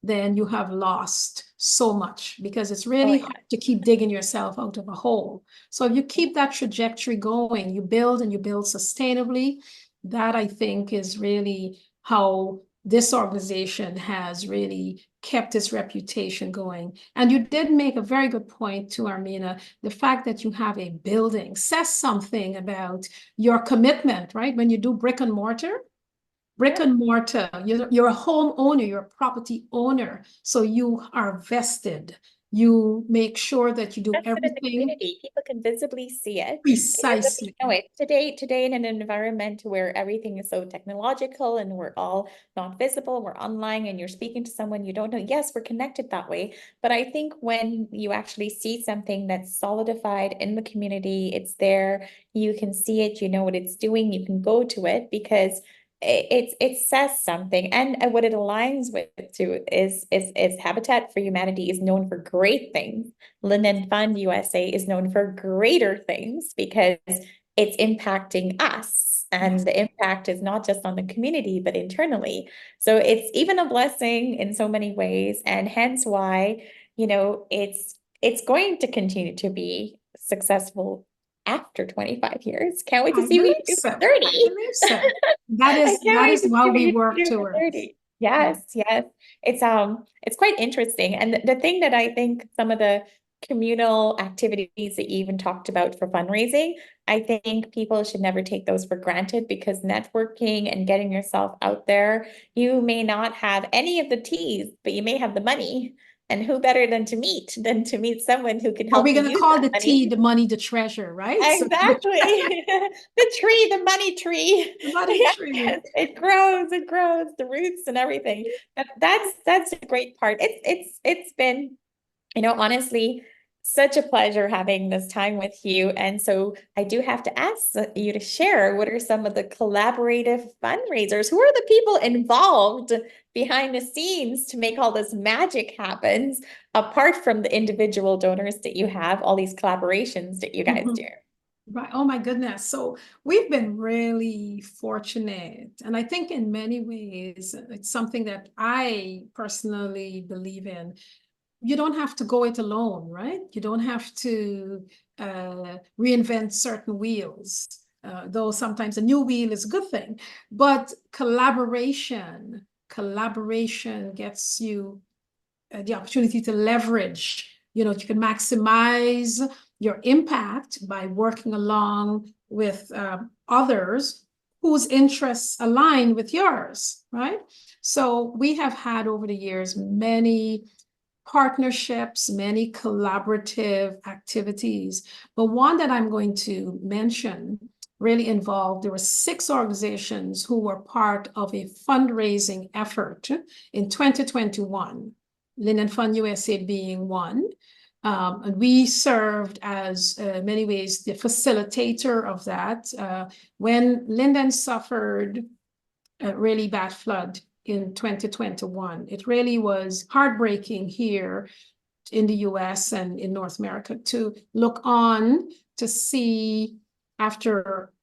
then you have lost so much because it's really hard to keep digging yourself out of a hole. So if you keep that trajectory going, you build and you build sustainably. That I think is really how this organization has really kept its reputation going. And you did make a very good point too, Armina. The fact that you have a building says something about your commitment, right? When you do brick and mortar, you're a homeowner, you're a property owner. So you are vested. You make sure that you do That's it in the everything community. People can visibly see it. precisely. No, today in an environment where everything is so technological and we're all not visible, we're online and you're speaking to someone you don't know. Yes, we're connected that way. But I think when you actually see something that's solidified in the community, it's there, you can see it, you know what it's doing, you can go to it because it says something. And what it aligns with too is Habitat for Humanity is known for great things. Linden Fund USA is known for greater things because it's impacting us. And Yes. the impact is not just on the community, but internally. So it's even a blessing in so many ways. And hence why, it's going to continue to be successful after 25 years. Can't wait to I see what you believe do so. for 30. I believe so. That I is can't that wait is to see what what we you work do for towards. 30. Yes, yes. It's quite interesting. And the thing that I think some of the communal activities that you even talked about for fundraising, I think people should never take those for granted because networking and getting yourself out there, you may not have any of the T's, but you may have the money. And who better than to meet someone who can Are help we you going to use call that the money. tea, the money, the treasure, right? So Exactly. The money tree. the money tree. Yes, it grows, the roots and everything. That's a great part. It's been, honestly, such a pleasure having this time with you. And so I do have to ask you to share, what are some of the collaborative fundraisers? Who are the people involved behind the scenes to make all this magic happen, apart from the individual donors that you have, all these collaborations that you guys do? Right. Oh my goodness. So we've been really fortunate. And I think in many ways, it's something that I personally believe in. You don't have to go it alone, right? You don't have to reinvent certain wheels, though sometimes a new wheel is a good thing. But collaboration gets you the opportunity to leverage. You can maximize your impact by working along with others whose interests align with yours, right? So we have had over the years many partnerships, many collaborative activities. But one that I'm going to mention really involved, there were 6 organizations who were part of a fundraising effort in 2021, Linden Fund USA being one. And we served as, many ways, the facilitator of that. When Linden suffered a really bad flood in 2021, it really was heartbreaking here in the US and in North America to look on to see, after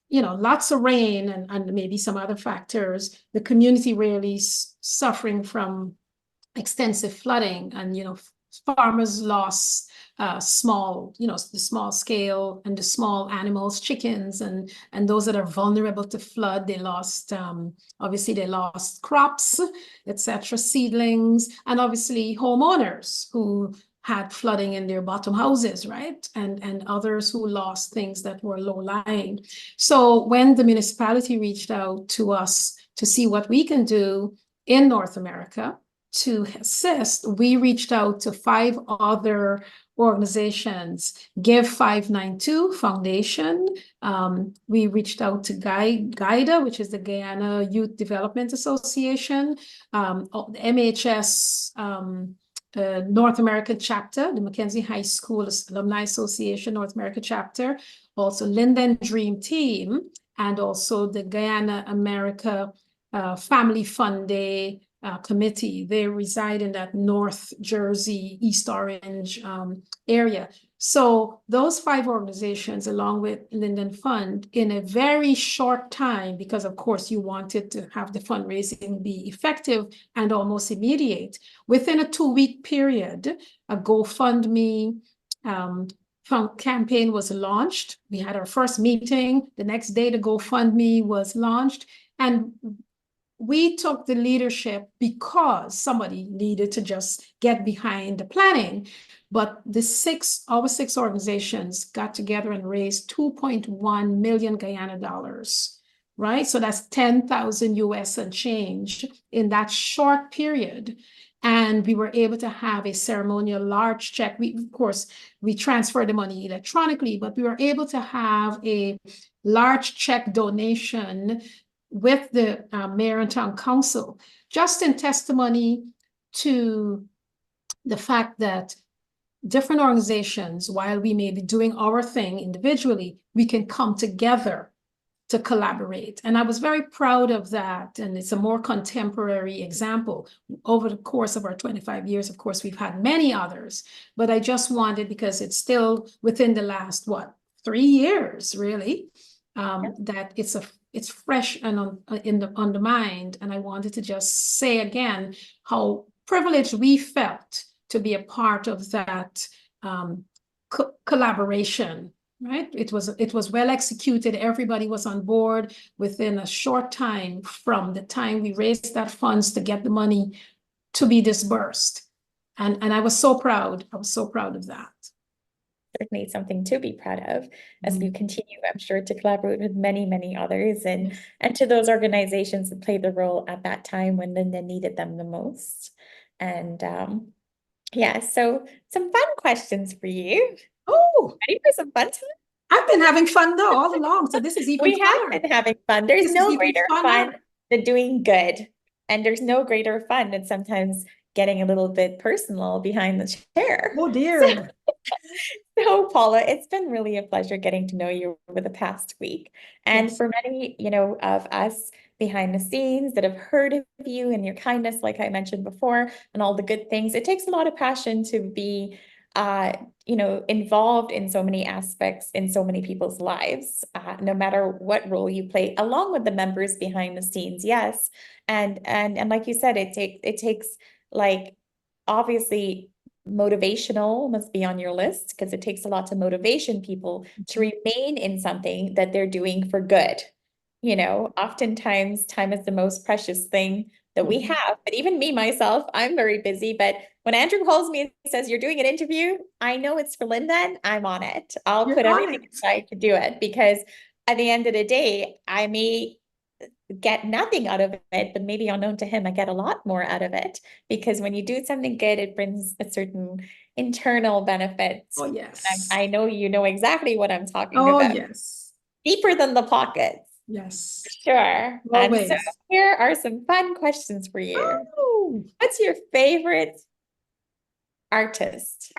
lots of rain and maybe some other factors, the community really suffering from extensive flooding, and farmers lost the small scale and the small animals, chickens, and those that are vulnerable to flood. They lost obviously they lost crops, etc., seedlings, and obviously homeowners who had flooding in their bottom houses, right? And others who lost things that were low lying. So when the municipality reached out to us to see what we can do in North America to assist, we reached out to 5 other organizations. Give 592 Foundation. We reached out to GAIDA, which is the Guyana Youth Development Association, the MHS North American chapter, the Mackenzie High School Alumni Association North America chapter, also Linden Dream Team, and also the Guyana America Family Fun Day committee. They reside in that North Jersey, East Orange area. So those 5 organizations, along with Linden Fund, in a very short time, because of course you wanted to have the fundraising be effective and almost immediate, within a 2-week period, a GoFundMe campaign was launched. We had our first meeting. The next day, the GoFundMe was launched. And we took the leadership because somebody needed to just get behind the planning. But our 6 organizations got together and raised 2.1 million Guyana dollars, right? So that's 10,000 US and change in that short period. And we were able to have a ceremonial large check. Of course, we transferred the money electronically, but we were able to have a large check donation with the Mayor and Town Council, just in testimony to the fact that different organizations, while we may be doing our thing individually, we can come together to collaborate. And I was very proud of that. And it's a more contemporary example. Over the course of our 25 years, of course, we've had many others, but I just wanted, because it's still within the last, 3 years, really, that it's fresh and on the mind. And I wanted to just say again how privileged we felt to be a part of that collaboration, right? It was well executed. Everybody was on board within a short time from the time we raised that funds to get the money to be disbursed. And I was so proud. I was so proud of that. Certainly something to be proud of as you continue, I'm sure, to collaborate with many, many others, and to those organizations that played the role at that time when Linden needed them the most. And Yeah, so some fun questions for you. Oh, Ready for some fun time? I've been having fun though all along, so this is even We have funner. been having fun. There's This is no even greater funner. fun than doing good. And there's no greater fun than sometimes getting a little bit personal behind the chair. Oh So, dear. so Paula, it's been really a pleasure getting to know you over the past week. And Yes. for many, of us behind the scenes that have heard of you and your kindness, like I mentioned before, and all the good things, it takes a lot of passion to be involved in so many aspects in so many people's lives, no matter what role you play, along with the members behind the scenes. Yes. And like you said, it takes like obviously motivational must be on your list because it takes a lot to motivation people to remain in something that they're doing for good. Oftentimes time is the most precious thing that we have. But even me, myself, I'm very busy. But when Andrew calls me and says, you're doing an interview, I know it's for Linden, I'm on it. I'll You're put on everything it. aside to do it because at the end of the day, I may get nothing out of it, but maybe unknown to him, I get a lot more out of it because when you do something good, it brings a certain internal benefit. Oh And yes. I know you know exactly what I'm talking Oh about. yes. Deeper than the pockets. Yes. Sure. And so Always. here are some fun questions for you. Oh, What's your favorite artist?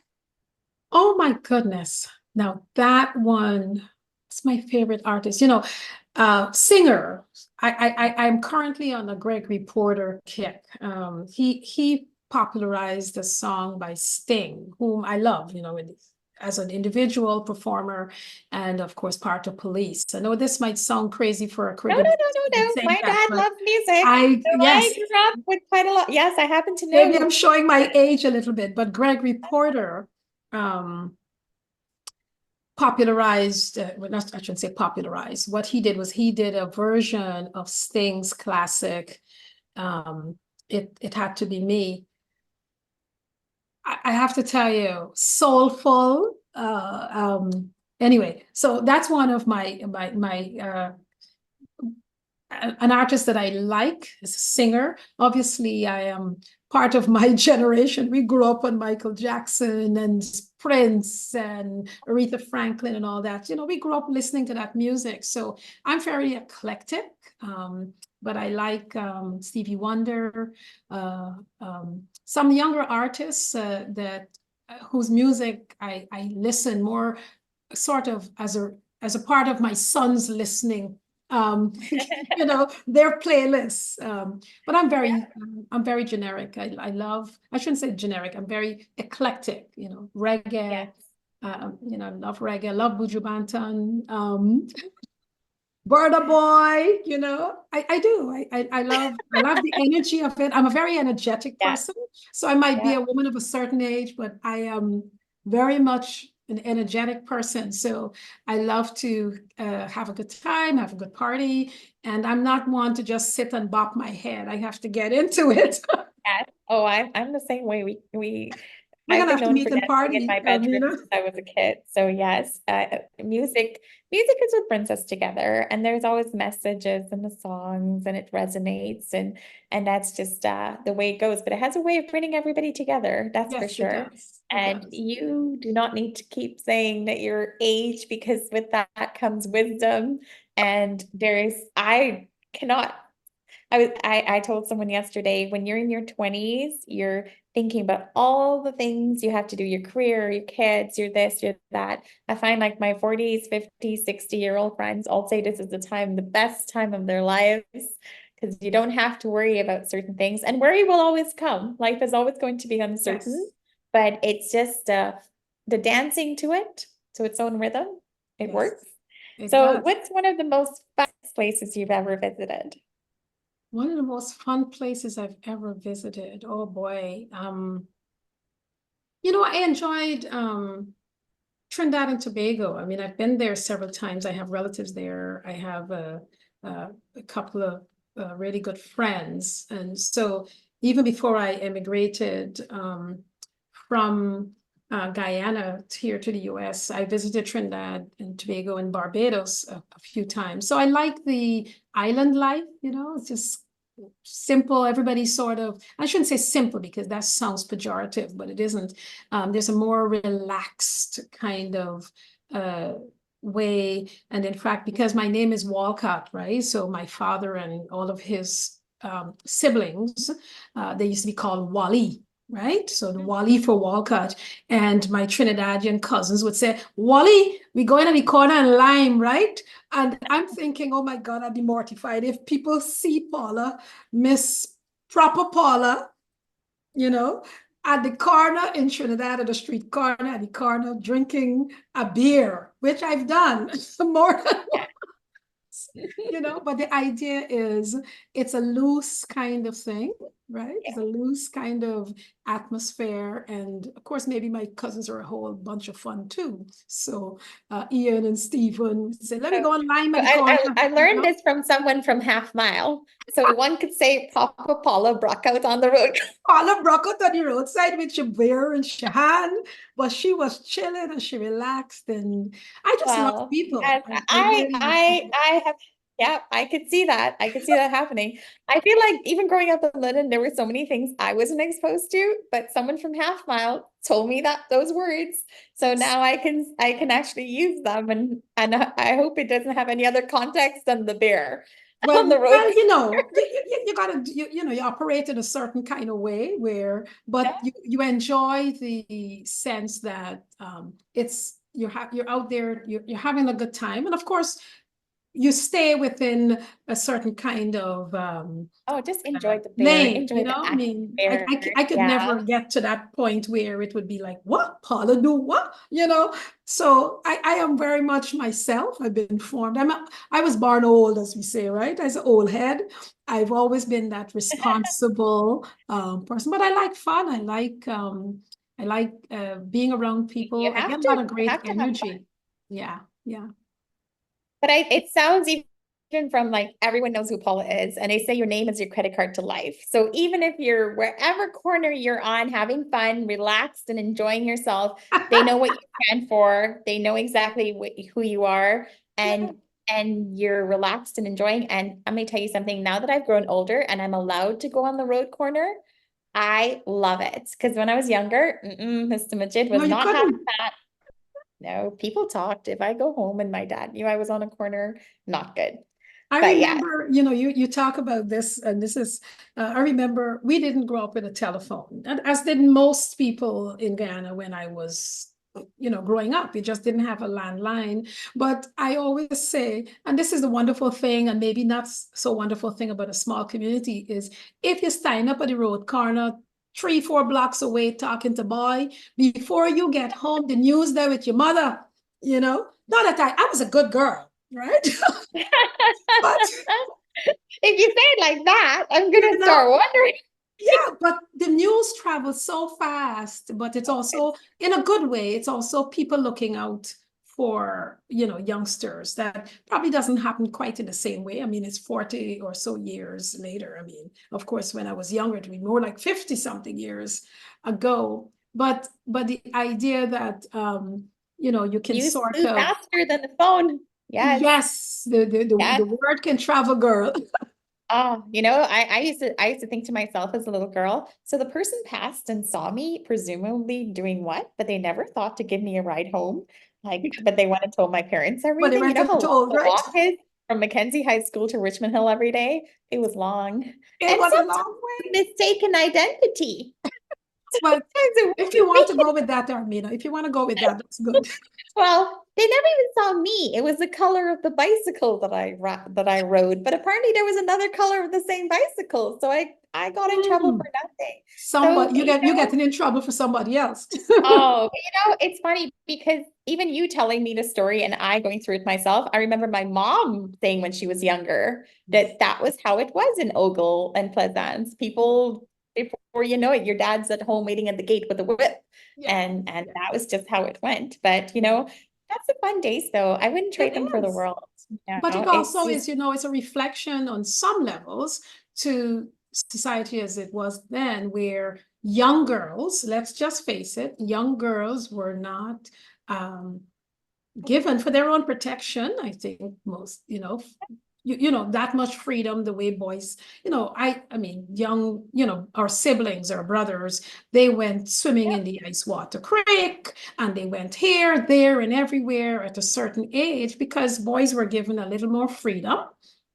oh my goodness. Now that one is my favorite artist. Singer. I'm currently on a Gregory Porter kick. He popularized a song by Sting, whom I love, as an individual performer, and of course part of Police. I know this might sound crazy for a No, no, Caribbean no, no, no. saying My that, dad but loves music. So I yes, grew up with quite a lot. Yes, I happen to maybe know. I'm showing my age a little bit, but Gregory Porter, um, popularized, well, not, I shouldn't say popularized. What he did was he did a version of Sting's classic, It Had to Be Me. I have to tell you, soulful. Anyway, so that's one of my an artist that I like as a singer. Obviously, I am part of my generation. We grew up on Michael Jackson and Prince and Aretha Franklin and all that. We grew up listening to that music. So I'm very eclectic. But I like Stevie Wonder, some younger artists that whose music I listen more sort of as a part of my son's listening their playlists. But I'm very generic. I shouldn't say generic. I'm very eclectic, reggae. Yes. Love reggae, love Buju Banton, Burna Boy, I do. I love the energy of it. I'm a very energetic Yes. person. So I might be Yeah. a woman of a certain age, but I am very much an energetic person. So I love to have a good time, have a good party. And I'm not one to just sit and bop my head. I have to get into it. Yes. Oh, I'm the same way. We're I've gonna been have to known meet for and dancing in party, my bedroom Armina. since I was a kid. So yes, music is what brings us together, and there's always messages in the songs, and it resonates, and that's just the way it goes. But it has a way of bringing everybody together, that's for Yes, it sure. does. It And does. you do not need to keep saying that your age, because with that comes wisdom. And I cannot. I told someone yesterday, when you're in your 20s, you're thinking about all the things you have to do, your career, your kids, your this, your that. I find like my 40s, 50s, 60-year-old friends all say this is the best time of their lives, because you don't have to worry about certain things. And worry will always come. Life is always going to be uncertain, Yes, but it's just the dancing to its own rhythm. It yes, works. it So does. what's one of the most fun places you've ever visited? One of the most fun places I've ever visited. Oh boy. I enjoyed Trinidad and Tobago. I mean, I've been there several times. I have relatives there. I have a couple of really good friends. And so even before I emigrated from Guyana here to the US, I visited Trinidad and Tobago and Barbados a few times. So I like the island life, it's just simple. Everybody sort of, I shouldn't say simple because that sounds pejorative, but it isn't. There's a more relaxed kind of way. And in fact, because my name is Walcott, right? So my father and all of his siblings, they used to be called Wally. Right? So the Wally for Walcott. And my Trinidadian cousins would say, Wally, we going to the corner and lime, right? And I'm thinking, oh my God, I'd be mortified if people see Paula, Miss Proper Paula, you know, at the corner in Trinidad, at the street corner, at the corner, drinking a beer, which I've done more than you know, but the idea is it's a loose kind of thing, right? It's a loose kind of atmosphere. And of course, maybe my cousins are a whole bunch of fun too. So Ian and Stephen say, let me go and lime at the corner. I learned this from someone from Half Mile. So one could say Papa Paula broke out on the road. Paula broke out on the roadside with your beer and your hand, but she was chilling and she relaxed. And I just love people. Yes, I really love people. I have, yeah, I could see that. I could see that happening. I feel like even growing up in Linden, there were so many things I wasn't exposed to, but someone from Half Mile told me those words. So now I can actually use them, and I hope it doesn't have any other context than the bear on the road. Well, you know, you gotta, you know, you operate in a certain kind of way where, but you enjoy the sense that it's you're out there, you're having a good time, and of course, you stay within a certain kind of just enjoy the bear, lane, enjoy you the know. I mean, atmosphere. I could never get to that point where it would be like, what, Paula do what, you know? So I am very much myself. I've been formed. I was born old, as we say, right? As an old head. I've always been that responsible person, but I like fun. I like being around people. I get a lot of great energy. Yeah, yeah. But it sounds even from like everyone knows who Paula is, and they say your name is your credit card to life. So even if you're wherever corner you're on, having fun, relaxed, and enjoying yourself, they know what you stand for. They know exactly who you are, and you're relaxed and enjoying. And I'm gonna tell you something. Now that I've grown older and I'm allowed to go on the road corner, I love it. Because when I was younger, Mr. Majid was not having that. No, people talked. If I go home and my dad knew I was on a corner, not good. I remember, you know, you talk about this, and this is, I remember we didn't grow up with a telephone, and as did most people in Guyana when I was, you know, growing up. You just didn't have a landline. But I always say, and this is the wonderful thing, and maybe not so wonderful thing about a small community, is if you stand up at the road corner, 3-4 blocks away talking to boy, before you get home, the news there with your mother, you know, not that I was a good girl, right? But if you say it like that, I'm gonna start wondering. Yeah, but the news travels so fast, but it's also in a good way. It's also people looking out for, you know, youngsters. That probably doesn't happen quite in the same way. I mean, it's 40 or so years later. I mean, of course, when I was younger, it'd be more like 50 something years ago. But the idea that you know, you can sort of faster than the phone. Yes, the word can travel, girl. Oh, you know, I used to think to myself as a little girl, so the person passed and saw me, presumably doing what? But they never thought to give me a ride home. Like, but they went and told my parents everything. You know how long the walk is from Mackenzie High School to Richmond Hill every day? It was long. It was a long way. Mistaken identity. Well, if you want to go with that, Armina, if you want to go with that, that's good. Well, they never even saw me. It was the color of the bicycle that I rode, but apparently there was another color of the same bicycle. So I got in trouble for nothing. Somebody, you're getting in trouble for somebody else. Oh, you know, it's funny because even you telling me the story and I going through it myself, I remember my mom saying when she was younger that was how it was in Ogle and Plaisance. People, before you know it, your dad's at home waiting at the gate with a whip. And that was just how it went. But you know, that's a fun days though. I wouldn't trade them for the world. But it also is, you know, it's a reflection on some levels to society as it was then, where young girls, let's just face it, young girls were not given for their own protection. I think most, you know, you know, that much freedom the way boys, you know, I mean, young, you know, our siblings, our brothers, they went swimming in the ice water creek, and they went here, there, and everywhere at a certain age because boys were given a little more freedom.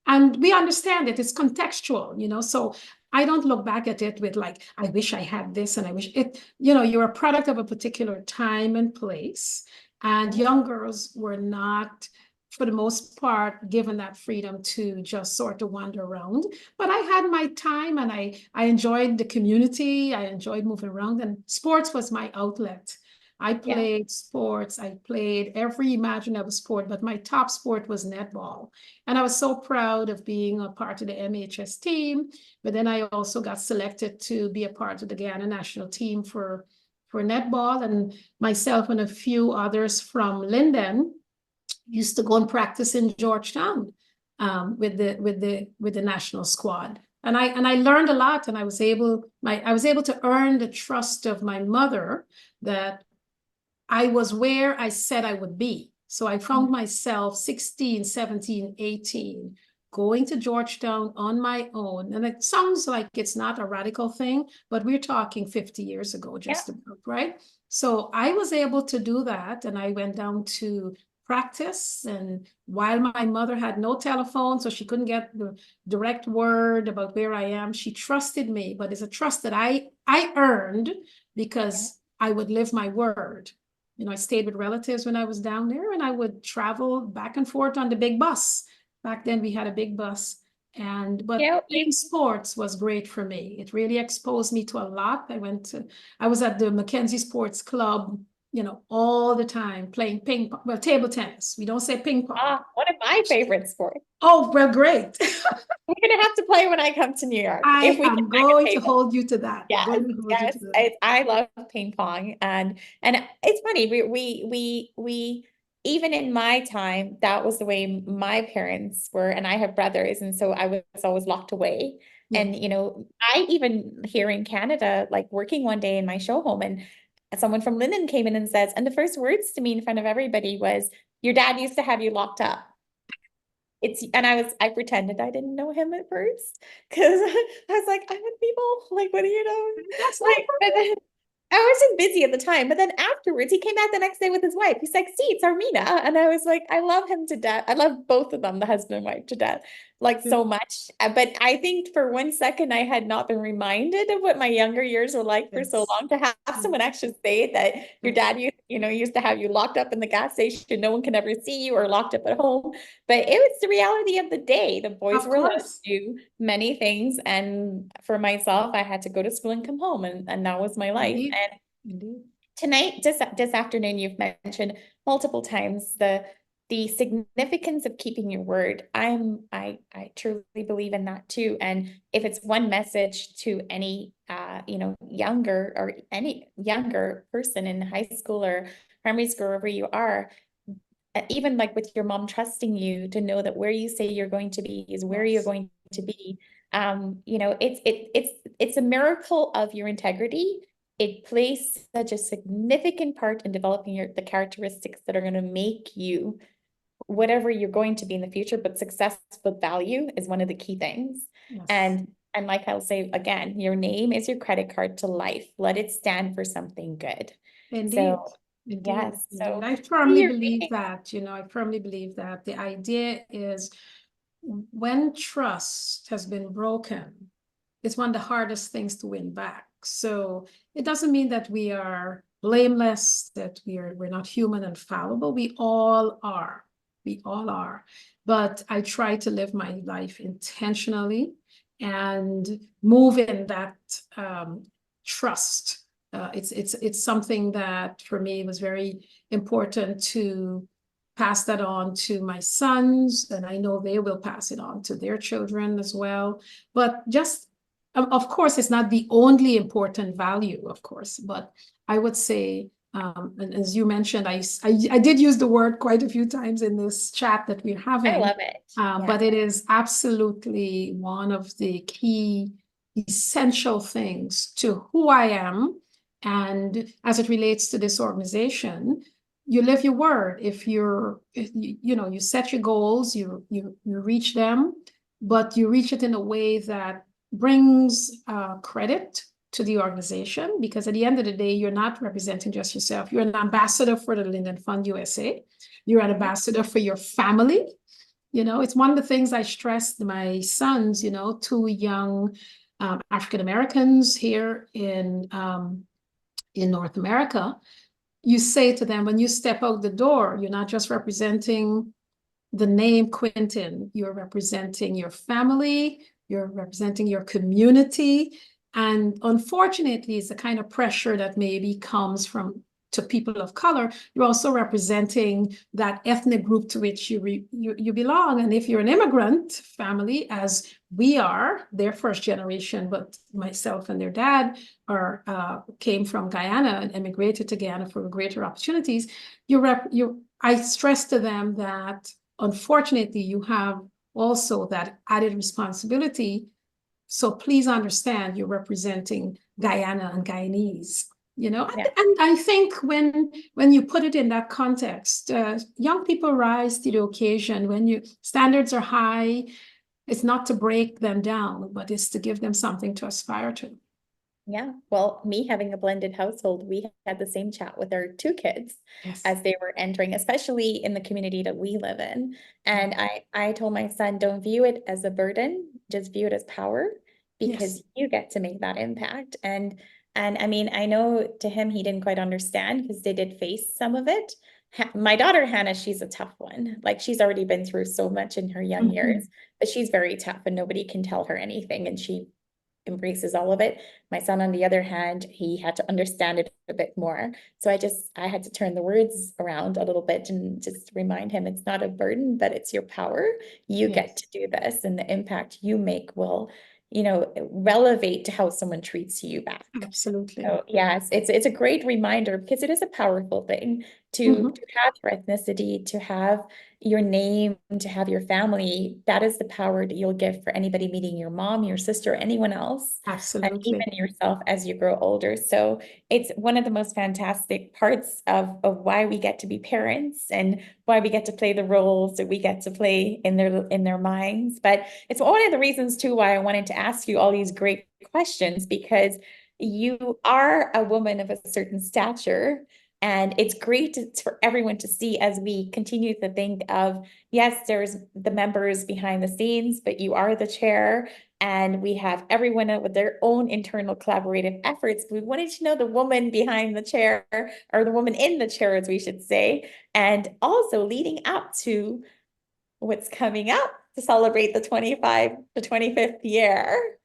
And we understand it, it's contextual, you know, so I don't look back at it with like, I wish I had this and I wish it, you know, you're a product of a particular time and place. And young girls were not, for the most part, given that freedom to just sort of wander around. But I had my time and I enjoyed the community. I enjoyed moving around, and sports was my outlet. I played sports. I played every imaginable sport, but my top sport was netball. And I was so proud of being a part of the MHS team. But then I also got selected to be a part of the Guyana national team for netball. And myself and a few others from Linden used to go and practice in Georgetown with the national squad. And I learned a lot, and I was able to earn the trust of my mother that I was where I said I would be. So I found myself 16, 17, 18, going to Georgetown on my own. And it sounds like it's not a radical thing, but we're talking 50 years ago, just about, right? So I was able to do that. And I went down to practice. And while my mother had no telephone, so she couldn't get the direct word about where I am, she trusted me. But it's a trust that I earned because I would live my word. You know, I stayed with relatives when I was down there, and I would travel back and forth on the big bus. Back then we had a big bus. But playing sports was great for me. It really exposed me to a lot. I was at the Mackenzie Sports Club, you know, all the time playing ping pong, well, table tennis. We don't say ping pong. One of my favorite sports. Oh, well, great. We're gonna have to play when I come to New York. I am going to hold you to that. Yes, I love ping pong, and it's funny. We even in my time, that was the way my parents were, and I have brothers, and so I was always locked away. And you know, I even here in Canada, like working one day in my show home, and someone from Linden came in and says, and the first words to me in front of everybody was, "Your dad used to have you locked up." And I pretended I didn't know him at first because I was like, I'm with people, like, what do you know? That's like, but then, I wasn't busy at the time, but then afterwards he came back the next day with his wife. He's like, see, it's Armina. And I was like, I love him to death. I love both of them, the husband and wife, to death, like so much. But I think for 1 second I had not been reminded of what my younger years were like for so long, to have someone actually say that your dad used to have you locked up in the gas station, no one can ever see you, or locked up at home. But it was the reality of the day. The boys were allowed to do many things, and for myself, I had to go to school and come home, and that was my life. And tonight, this afternoon, you've mentioned multiple times the significance of keeping your word. I truly believe in that too. And if it's one message to any younger, or any younger person in high school or primary school, wherever you are, even like with your mom trusting you to know that where you say you're going to be is where you're going to be. It's a miracle of your integrity. It plays such a significant part in developing the characteristics that are going to make you whatever you're going to be in the future. But success with value is one of the key things. And like I'll say again, your name is your credit card to life. Let it stand for something good. Indeed. So, Indeed. yes. So I firmly believe that, I firmly believe that the idea is, when trust has been broken, it's one of the hardest things to win back. So it doesn't mean that we are blameless, that we're not human and fallible. We all are. We all are. But I try to live my life intentionally and move in that trust. It's something that for me was very important to pass that on to my sons, and I know they will pass it on to their children as well. But just, of course, it's not the only important value, of course, but I would say, and as you mentioned, I did use the word quite a few times in this chat that we're having. I love it. But it is absolutely one of the key essential things to who I am. And as it relates to this organization, you live your word. If you set your goals, you reach them, but you reach it in a way that brings credit to the organization, because at the end of the day, you're not representing just yourself. You're an ambassador for the Linden Fund USA. You're an ambassador for your family. It's one of the things I stressed my sons, two young African Americans here in North America. You say to them, when you step out the door, you're not just representing the name Quintin, you're representing your family, you're representing your community. And unfortunately, it's the kind of pressure that maybe comes to people of color. You're also representing that ethnic group to which you belong. And if you're an immigrant family, as we are, their first generation, but myself and their dad came from Guyana and immigrated to Guyana for greater opportunities. I stress to them that unfortunately you have also that added responsibility. So please understand you're representing Guyana and Guyanese. Yeah. And I think when you put it in that context, young people rise to the occasion. When standards are high, it's not to break them down, but it's to give them something to aspire to. Yeah, well, me having a blended household, we had the same chat with our two kids Yes. as they were entering, especially in the community that we live in. And I told my son, don't view it as a burden, just view it as power, because Yes. you get to make that impact. And I mean, I know to him, he didn't quite understand because they did face some of it. My daughter, Hannah, she's a tough one. Like, she's already been through so much in her young years, but she's very tough and nobody can tell her anything. And she embraces all of it. My son, on the other hand, he had to understand it a bit more. So I had to turn the words around a little bit and just remind him it's not a burden, but it's your power. You get to do this, and the impact you make will, relevate to how someone treats you back. Absolutely. So yes, it's a great reminder, because it is a powerful thing to have your ethnicity, to have your name, to have your family. That is the power that you'll give for anybody meeting your mom, your sister, anyone else. Absolutely. And even yourself as you grow older. So it's one of the most fantastic parts of why we get to be parents, and why we get to play the roles that we get to play in their minds. But it's one of the reasons too why I wanted to ask you all these great questions, because you are a woman of a certain stature. And it's great for everyone to see, as we continue to think of, yes, there's the members behind the scenes, but you are the chair, and we have everyone with their own internal collaborative efforts. We wanted to know the woman behind the chair, or the woman in the chair, as we should say, and also leading up to what's coming up to celebrate the 25th year.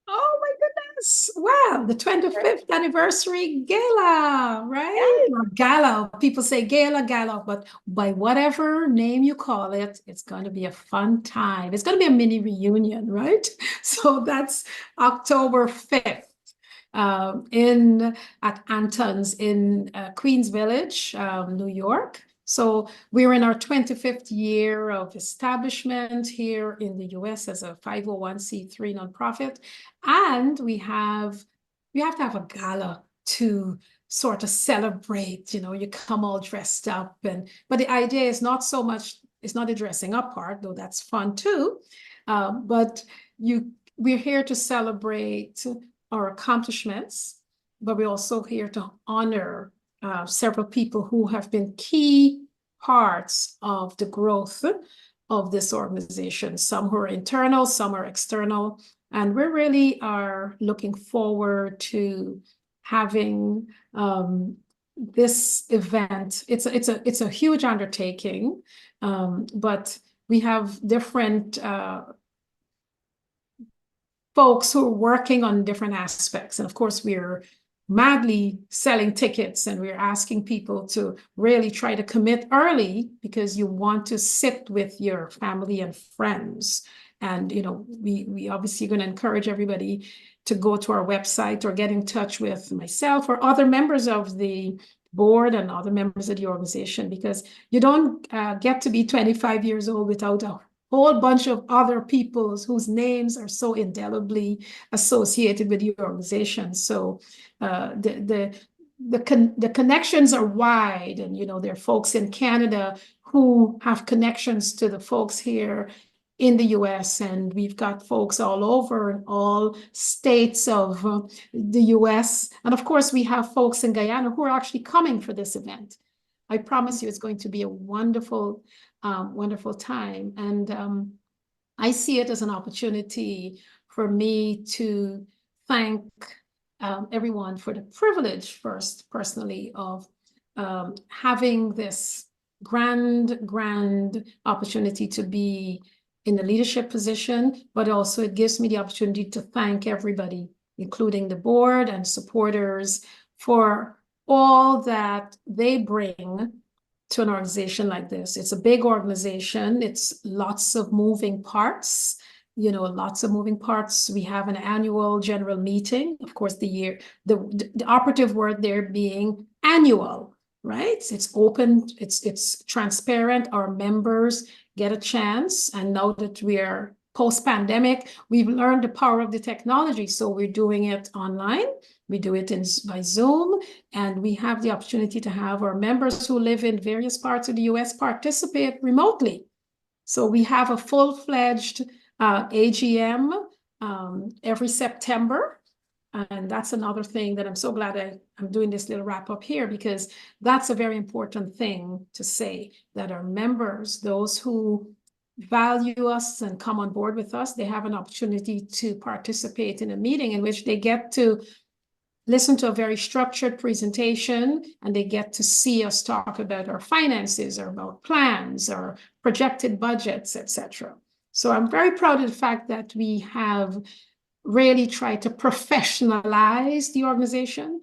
Oh my goodness. Wow. The 25th Anniversary Gala, right? Yes. Or Gala. People say gala, but by whatever name you call it, it's going to be a fun time. It's going to be a mini reunion, right? So that's October 5th. At Anton's in Queens Village, New York. So we're in our 25th year of establishment here in the US as a 501c3 nonprofit. And we have to have a gala to sort of celebrate, you come all dressed up. But the idea is not so much, it's not the dressing up part, though that's fun too. But we're here to celebrate our accomplishments, but we're also here to honor several people who have been key parts of the growth of this organization. Some who are internal, some are external, and we really are looking forward to having this event. It's a huge undertaking, but we have different folks who are working on different aspects. And of course, we're madly selling tickets, and we're asking people to really try to commit early, because you want to sit with your family and friends. And, we obviously going to encourage everybody to go to our website or get in touch with myself or other members of the board and other members of the organization, because you don't get to be 25 years old without a whole bunch of other peoples whose names are so indelibly associated with your organization. So the the connections are wide, and there are folks in Canada who have connections to the folks here in the US, and we've got folks all over in all states of the US. And of course, we have folks in Guyana who are actually coming for this event. I promise you it's going to be a wonderful, wonderful time. And I see it as an opportunity for me to thank everyone for the privilege first, personally, of having this grand opportunity to be in the leadership position, but also it gives me the opportunity to thank everybody, including the board and supporters, for all that they bring to an organization like this. It's a big organization. It's lots of moving parts, lots of moving parts. We have an annual general meeting. Of course, the operative word there being annual, right? It's open, it's transparent. Our members get a chance. And now that we are post-pandemic, we've learned the power of the technology. So we're doing it online. We do it by Zoom, and we have the opportunity to have our members who live in various parts of the US participate remotely. So we have a full-fledged AGM every September. And that's another thing that I'm so glad I'm doing this little wrap up here, because that's a very important thing to say, that our members, those who value us and come on board with us, they have an opportunity to participate in a meeting in which they get to listen to a very structured presentation, and they get to see us talk about our finances, or about plans, or projected budgets, etc. So I'm very proud of the fact that we have really tried to professionalize the organization.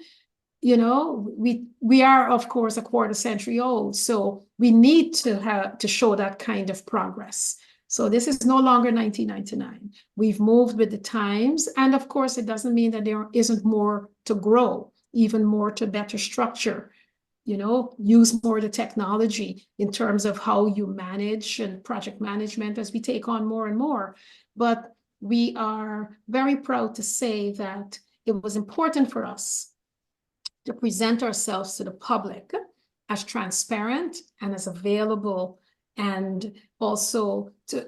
We are, of course, a quarter century old, so we need to show that kind of progress. So this is no longer 1999. We've moved with the times. And of course, it doesn't mean that there isn't more to grow, even more to better structure, use more of the technology in terms of how you manage and project management as we take on more and more. But we are very proud to say that it was important for us to present ourselves to the public as transparent and as available, and also to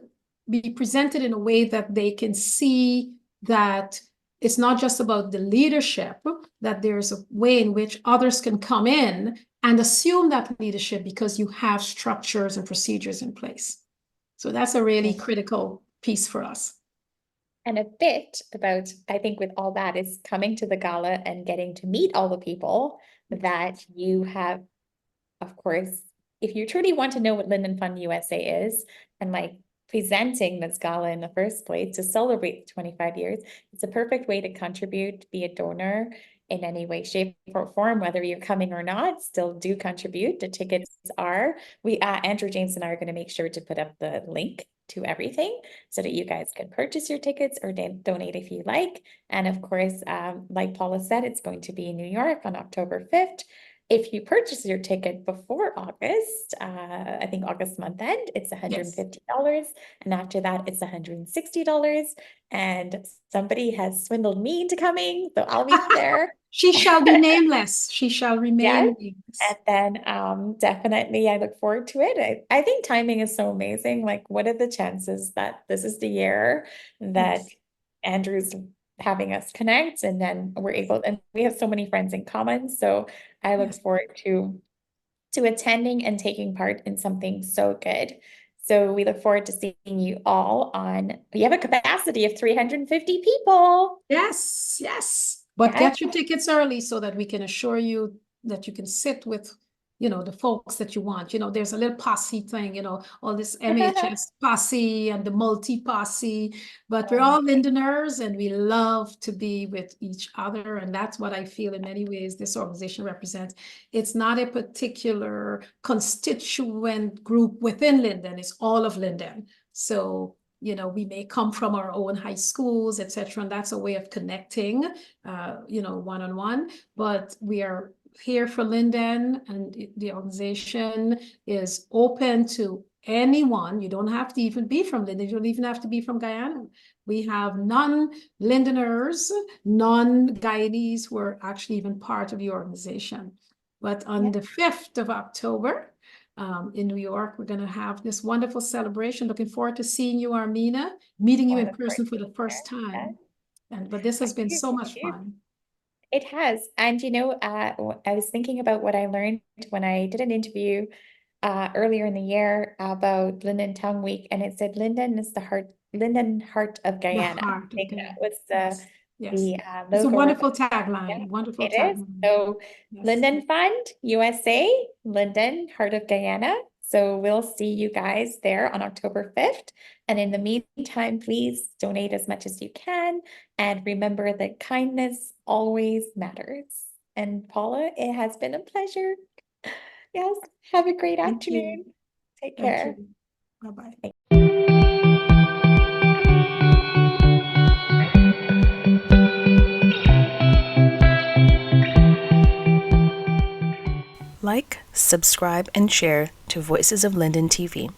be presented in a way that they can see that it's not just about the leadership, that there's a way in which others can come in and assume that leadership because you have structures and procedures in place. So that's a really critical piece for us. And a bit about, I think with all that, is coming to the gala and getting to meet all the people that you have. Of course, if you truly want to know what Linden Fund USA is, and presenting this gala in the first place to celebrate the 25 years, it's a perfect way to contribute, be a donor in any way, shape, or form. Whether you're coming or not, still do contribute. The tickets are, Andrew James and I are going to make sure to put up the link to everything so that you guys can purchase your tickets or donate if you like. And of course, like Paula said, it's going to be in New York on October 5th. If you purchase your ticket before August, I think August month end, it's $150. Yes. And after that, it's $160. And somebody has swindled me into coming, so I'll be there. She shall be nameless. She shall remain nameless. And then definitely I look forward to it. I think timing is so amazing. What are the chances that this is the year that Andrew's having us connect, and then we're able, and we have so many friends in common. So I look forward to attending and taking part in something so good. So we look forward to seeing you all we have a capacity of 350 people. Yes. But get your tickets early so that we can assure you that you can sit with, the folks that you want. There's a little posse thing, all this MHS posse and the multi-posse, but we're all Lindeners and we love to be with each other. And that's what I feel in many ways this organization represents. It's not a particular constituent group within Linden, it's all of Linden. So we may come from our own high schools, etc., and that's a way of connecting, one-on-one, but we are here for Linden, and the organization is open to anyone. You don't have to even be from Linden. You don't even have to be from Guyana. We have non-Lindeners, non-Guyanese who are actually even part of the organization. But on the 5th of October, in New York, we're going to have this wonderful celebration. Looking forward to seeing you, Armina, meeting you in person for the first time. But this has been so much fun. It has. And I was thinking about what I learned when I did an interview earlier in the year about Linden Tongue Week, and it said Linden is the heart, Linden heart of Guyana. The heart of I think Guyana. that was the It's a logo. wonderful tagline. Wonderful It is. tagline. So Yes. Linden Fund USA, Linden, Heart of Guyana. So we'll see you guys there on October 5th. And in the meantime, please donate as much as you can. And remember that kindness always matters. And Paula, it has been a pleasure. Yes, have a great Thank afternoon. you. Take Thank care. you. Bye-bye. Like, subscribe, and share to Voices of Linden TV.